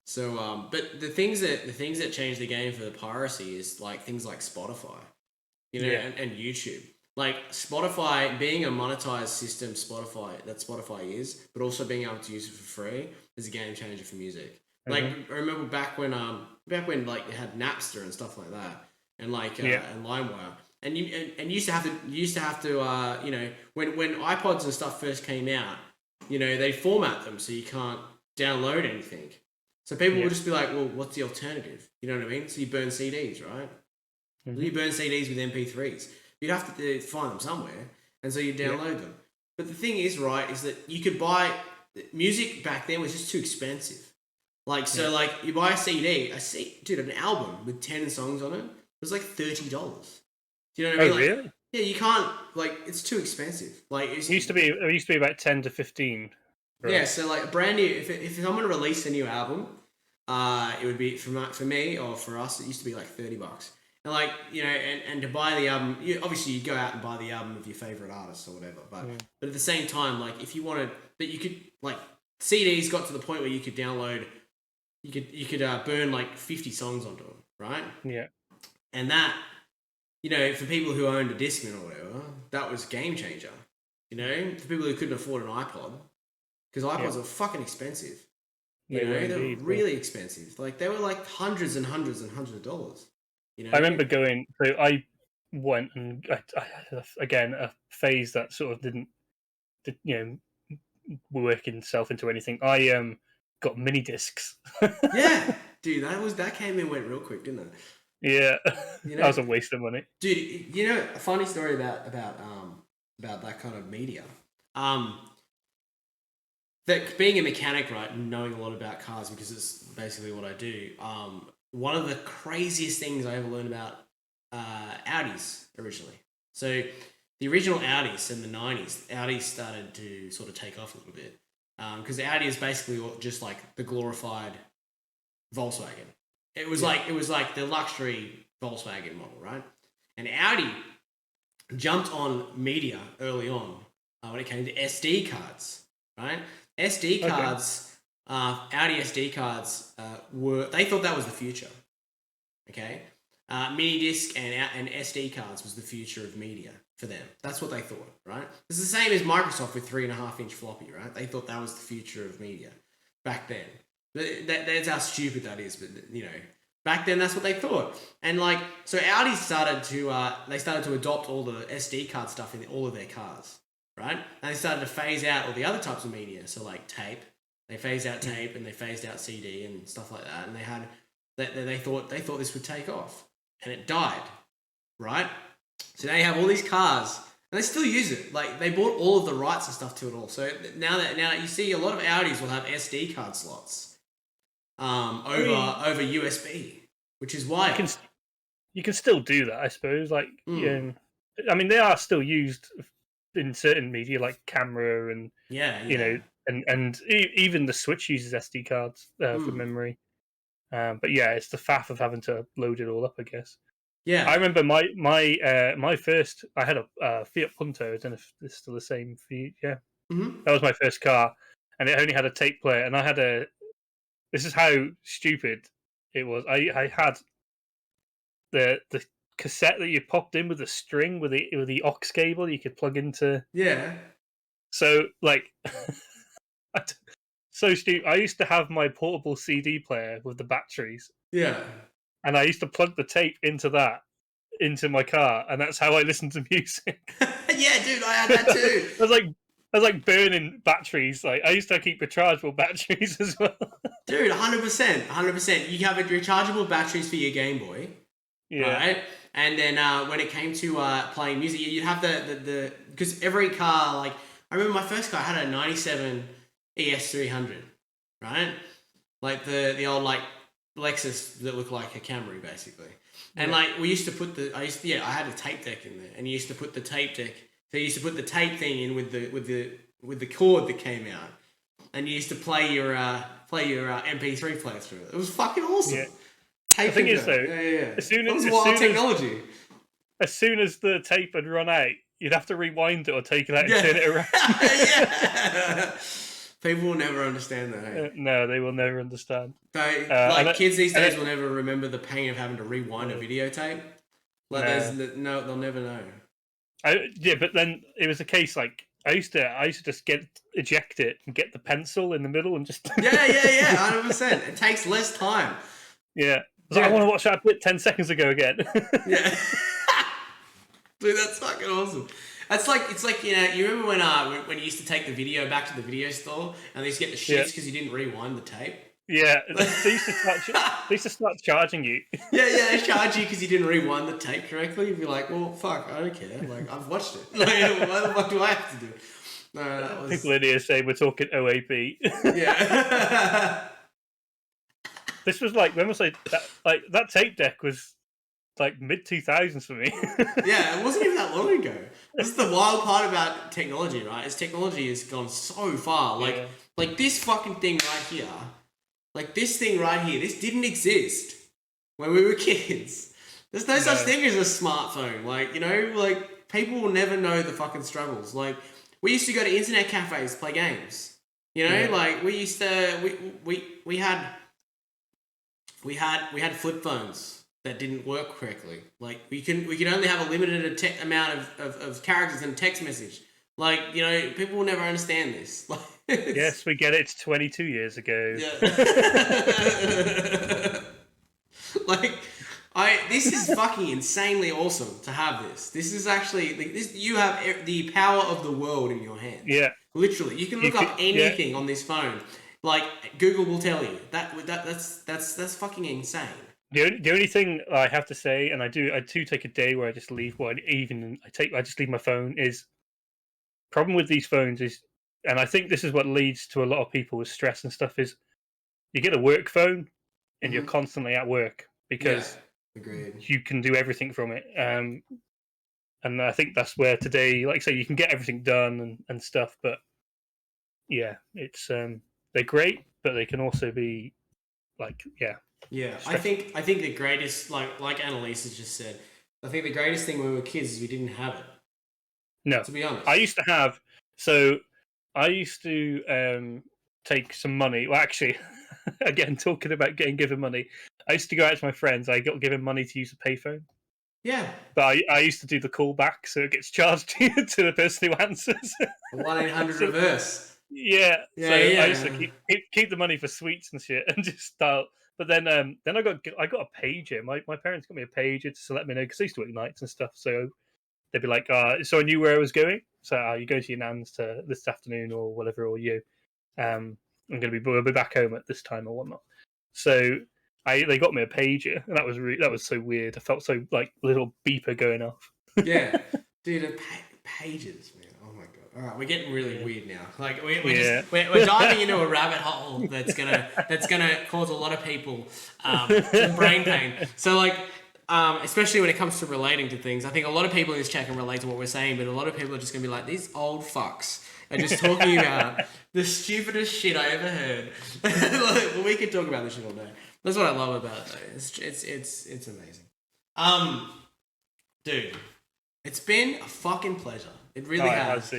So, but the things that change the game for the piracy is like things like Spotify, you know, and YouTube. Like Spotify being a monetized system, Spotify is, but also being able to use it for free is a game changer for music. Like I remember back when like you had Napster and stuff like that, and like and LimeWire, and you used to have to you know, when iPods and stuff first came out, you know, they format them so you can't download anything. So people would just be like, well, what's the alternative? You know what I mean? So you burn CDs, right? You burn CDs with MP3s. You'd have to find them somewhere, and so you download them. But the thing is, right, is that you could buy music back then was just too expensive. Like, so like you buy a CD, dude, an album with 10 songs on it was like $30. Do you know what I mean? Oh, like, really? Yeah, you can't, like, it's too expensive. Like, it used to be about 10 to 15. Right? Yeah, so like a brand new, if someone released a new album, it would be for me or for us, it used to be like $30. And like, you know, and to buy the album, obviously you go out and buy the album of your favorite artist or whatever. But at the same time, like if you wanted, but you could, like, CDs got to the point where you could download, you could burn like 50 songs onto them, right? Yeah. And that, you know, for people who owned a Discman or whatever, that was a game changer. You know, for people who couldn't afford an iPod, because iPods are fucking expensive. They were really expensive. Like they were like hundreds and hundreds and hundreds of dollars. You know, I remember going. So I went and I had again a phase that sort of didn't you know, work itself into anything. I got mini discs. Yeah, dude, that came and went real quick, didn't it? Yeah, you know, that was a waste of money, dude. You know, a funny story about that kind of media. That being a mechanic, right, and knowing a lot about cars because it's basically what I do. One of the craziest things I ever learned about Audis originally. So the original Audis in the 90s, Audi started to sort of take off a little bit because Audi is basically just like the glorified Volkswagen. It was like the luxury Volkswagen model, right? And Audi jumped on media early on when it came to SD cards, right? SD cards, Audi SD cards they thought that was the future. Okay, mini disc and SD cards was the future of media for them. That's what they thought, right? It's the same as Microsoft with 3.5-inch floppy, right? They thought that was the future of media back then. That's how stupid that is, but you know, back then that's what they thought. And like, so Audi started to adopt all the SD card stuff in all of their cars. Right? And they started to phase out all the other types of media. So like tape, they phased out tape and they phased out CD and stuff like that. And they thought this would take off, and it died. Right? So now you have all these cars, and they still use it. Like they bought all of the rights and stuff to it all. So now you see a lot of Audis will have SD card slots over USB, which is wild. You can still do that, I suppose. Like, I mean, they are still used in certain media like camera and you know, and even the Switch uses SD cards for memory. But yeah, it's the faff of having to load it all up, I guess. Yeah, I remember my first. I had a Fiat Punto. I don't know if it's still the same for you. Yeah, that was my first car, and it only had a tape player. And I had a. This is how stupid it was. I had the cassette that you popped in with the string with the aux cable you could plug into. Yeah. So like, so stupid. I used to have my portable CD player with the batteries. Yeah. And I used to plug the tape into my car, and that's how I listened to music. Yeah, dude, I had that too. I was like burning batteries. Like I used to keep rechargeable batteries as well. Dude, 100%. You have rechargeable batteries for your Game Boy. Yeah. Right? And then when it came to playing music, you have the because every car, like I remember my first car had a 97 ES300, right? Like the old like Lexus that looked like a Camry basically. And like we used to put I had a tape deck in there, and you used to put the tape deck. So you used to put the tape thing in with the cord that came out, and you used to play your MP3 player through it. It was fucking awesome. Yeah. Tape The thing is, though, that was wild technology. As soon as the tape had run out, you'd have to rewind it or take it out and turn it around. Yeah. People will never understand that. Hey? No, they will never understand. Kids these days will never remember the pain of having to rewind a videotape. They'll never know. But then it was a case like I used to just eject it and get the pencil in the middle and just 100%. It takes less time. Yeah, I want to watch that bit 10 seconds ago again. Yeah, dude, that's fucking awesome. It's like you remember when you used to take the video back to the video store and they used to get the shits because you didn't rewind the tape. Yeah, they used to start charging you. Yeah, they charge you because you didn't rewind the tape correctly. You'd be like, well, fuck, I don't care. Like, I've watched it. Like, why the fuck do I have to do it? No, that was... People in here say we're talking OAP. Yeah. This was like, when was that tape deck was like mid-2000s for me. Yeah, it wasn't even that long ago. This is the wild part about technology, right? Is technology has gone so far. Like this fucking thing right here. Like this thing right here, this didn't exist when we were kids. There's no such thing as a smartphone. Like people will never know the fucking struggles. Like we used to go to internet cafes, play games. Like we used to we had flip phones that didn't work correctly. Like we could only have a limited amount of characters in a text message. Like, people will never understand this. Yes, we get it. It's 22 years ago. Yeah. This is fucking insanely awesome to have this. This is actually you have the power of the world in your hand. Yeah. Literally, you can look up anything on this phone. Like Google will tell you. That's fucking insane. The only thing I have to say, and I do take a day where I just leave. I just leave my phone. Is problem with these phones is, and I think this is what leads to a lot of people with stress and stuff, is you get a work phone and you're constantly at work because you can do everything from it. And I think that's where today, like I say, you can get everything done and stuff. But yeah, it's they're great, but they can also be Yeah, I think the greatest, like Annalise has just said, I think the greatest thing when we were kids is we didn't have it. No, to be honest, I used to take some money. Well, actually, again, talking about getting given money, I used to go out to my friends. I got given money to use a payphone. Yeah, but I used to do the callback, so it gets charged to the person who answers. 1-800 reverse. Yeah. I used to keep the money for sweets and shit, and just start. But then I got a pager. My parents got me a pager to let me know because I used to work nights and stuff. So they'd be like, "So I knew where I was going. So you go to your nan's this afternoon or whatever, or you. We'll be back home at this time or whatnot." So they got me a pager, and that was so weird. I felt so like little beeper going off. Yeah, dude, pages, man. Oh my god. All right, we're getting really weird now. Like we're diving into a rabbit hole that's gonna cause a lot of people some brain pain. So especially when it comes to relating to things, I think a lot of people in this chat can relate to what we're saying, but a lot of people are just gonna be like, these old fucks are just talking about the stupidest shit I ever heard. We could talk about this shit all day. That's what I love about it, though. It's amazing. Dude, it's been a fucking pleasure. It really has.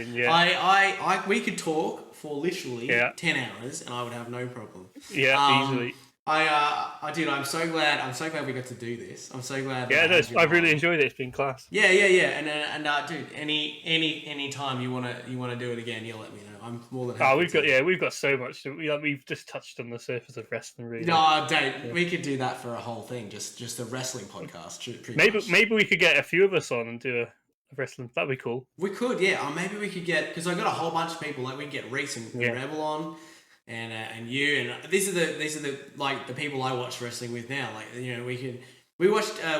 We could talk for literally 10 hours, and I would have no problem. Yeah, easily. Dude, I'm so glad we got to do this. I'm so glad. Yeah, I've really enjoyed it. It's been class. Yeah. And dude, any time you wanna do it again, you'll let me know. I'm more than happy. We've got so much. We've just touched on the surface of wrestling, really. No, don't. We could do that for a whole thing, just a wrestling podcast. Maybe we could get a few of us on and do a wrestling. That'd be cool. We could, yeah. Or maybe we could get, because I got a whole bunch of people. Like we can get Reese and Rebel on. And you, and these are the people I watch wrestling with now. Like, we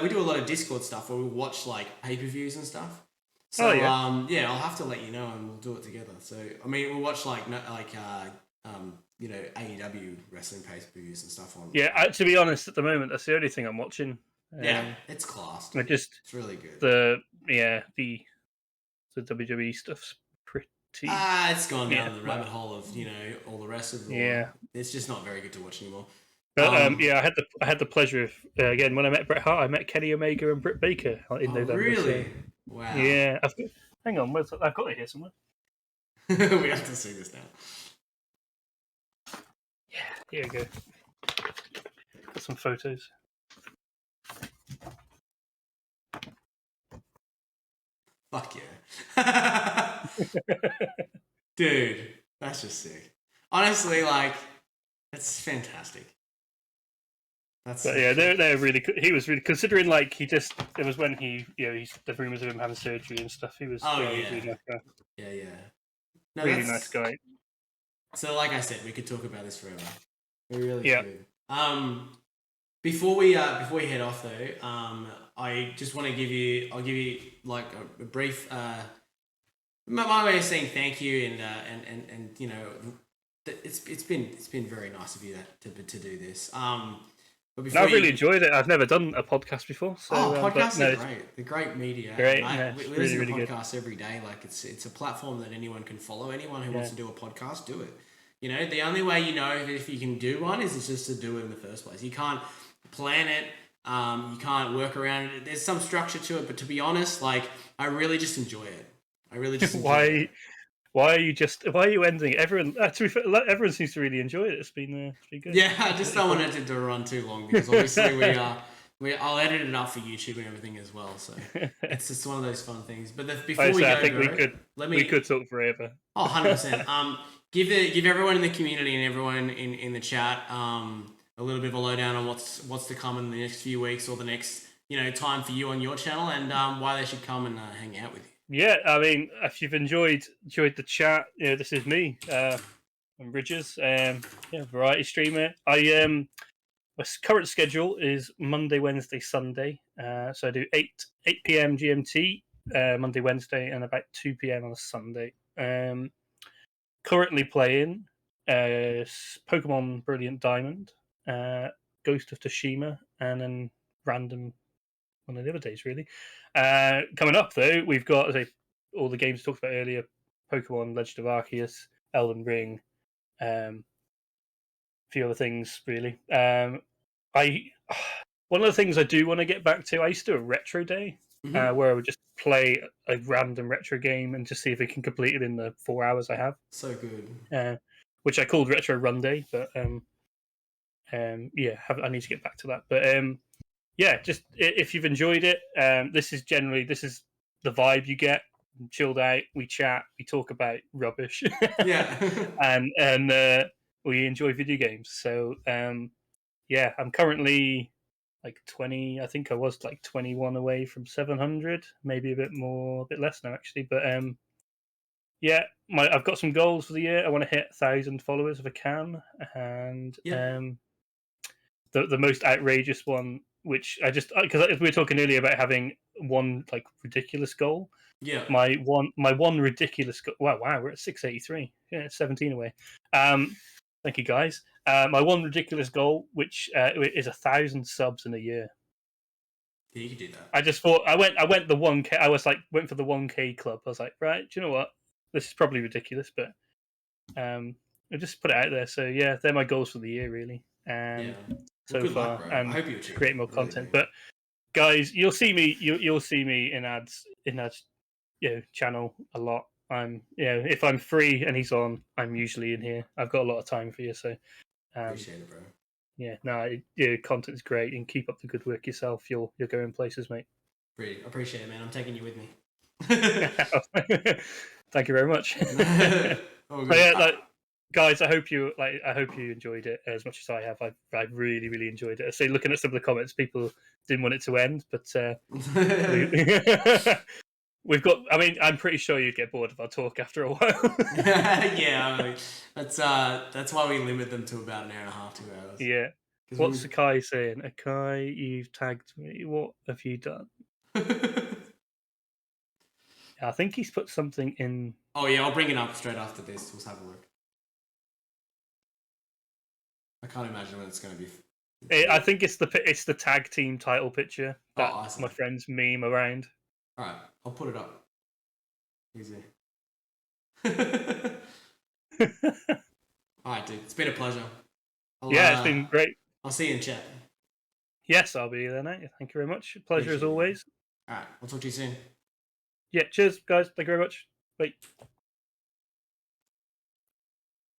do a lot of Discord stuff where we watch like pay-per-views and stuff. So I'll have to let you know and we'll do it together. So I mean, we'll watch AEW wrestling pay-per-views and stuff on. Yeah, to be honest, at the moment that's the only thing I'm watching. It's classed. It's really good. The WWE stuff's 20. It's gone down the rabbit hole of all the rest of the. Yeah. It's just not very good to watch anymore. But yeah, I had the pleasure of again when I met Bret Hart, I met Kenny Omega and Britt Baker in November. Really? So, wow. Yeah. Hang on, I've got it here somewhere. We have to see this now. Yeah, here we go. Got some photos. Fuck yeah. Dude, that's just sick. Honestly, like, that's fantastic. But yeah, they're really. He was really considering like it was when he the rumors of him having surgery and stuff. He was really nice guy. Yeah. No, really nice guy. So, like I said, we could talk about this forever. We really could. Before we head off though, I just want to give you like a brief my way of saying thank you and it's been very nice of you to do this. But I've really enjoyed it. I've never done a podcast before. So, podcasts are great. They're great media. Great. We listen to podcasts every day. Like it's a platform that anyone can follow. Anyone who wants to do a podcast, do it. The only way if you can do one is just to do it in the first place. You can't plan it. You can't work around it. There's some structure to it, but to be honest, like I really just enjoy it. I really just enjoy it. Why are you ending it? Everyone, to be fair, everyone seems to really enjoy it. It's been good. Yeah, I just don't want it to run too long because obviously I'll edit it up for YouTube and everything as well. So it's just one of those fun things. But before we go, I think we could talk forever. 100%. Give everyone in the community and everyone in the chat a little bit of a lowdown on what's to come in the next few weeks or the next time for you on your channel and why they should come and hang out with you. Yeah, I mean, if you've enjoyed the chat, this is me. I'm Bridges, variety streamer. My current schedule is Monday, Wednesday, Sunday. So I do 8 p.m. GMT Monday, Wednesday, and about 2 p.m. on a Sunday. Currently playing Pokemon Brilliant Diamond, Ghost of Tsushima, and then random one of the other days, really. Coming up, though, we've got all the games we talked about earlier, Pokemon, Legend of Arceus, Elden Ring, a few other things, really. One of the things I do want to get back to, I used to do a retro day, where I would just play a random retro game and just see if I can complete it in the 4 hours I have. So good. Which I called Retro Run Day, but I need to get back to that. But just if you've enjoyed it, this is the vibe you get. Chilled out, we chat, we talk about rubbish, and we enjoy video games. So I'm currently like 20. I think I was like 21 away from 700, maybe a bit more, a bit less now actually. But I've got some goals for the year. I want to hit 1,000 followers if I can, and the most outrageous one, which because we were talking earlier about having one like ridiculous goal. Yeah. My one ridiculous goal. Wow, we're at 683. Yeah, 17 away. Thank you guys. My one ridiculous goal, which is 1,000 subs in a year. Yeah, you could do that. I just thought I went the 1K. I was like went for the 1K club. I was like, right, do you know what? This is probably ridiculous, but I just put it out there. So yeah, they're my goals for the year, really. So far, luck, and I hope you create more content. But guys, you'll see me in ads channel a lot. I'm if I'm free and he's on, I'm usually in here. I've got a lot of time for you, so appreciate it, bro. Yeah, no, your content's great, and keep up the good work yourself. You'll go in places, mate. Really appreciate it, man. I'm taking you with me. Thank you very much. Guys, I hope you enjoyed it as much as I have. I really, really enjoyed it. I say, looking at some of the comments, people didn't want it to end, but we've got. I mean, I'm pretty sure you'd get bored of our talk after a while. Yeah, I mean, that's why we limit them to about an hour and a half, 2 hours. Yeah. What's Akai saying? Akai, you've tagged me. What have you done? I think he's put something in. Oh yeah, I'll bring it up straight after this. Let's have a look. I can't imagine when it's going to be. I think it's the tag team title picture that my friends meme around. All right, I'll put it up. Easy. All right, dude. It's been a pleasure. It's been great. I'll see you in chat. Yes, I'll be there, mate. Thank you very much. Pleasure as always. All right. I'll talk to you soon. Yeah, cheers, guys. Thank you very much. Bye.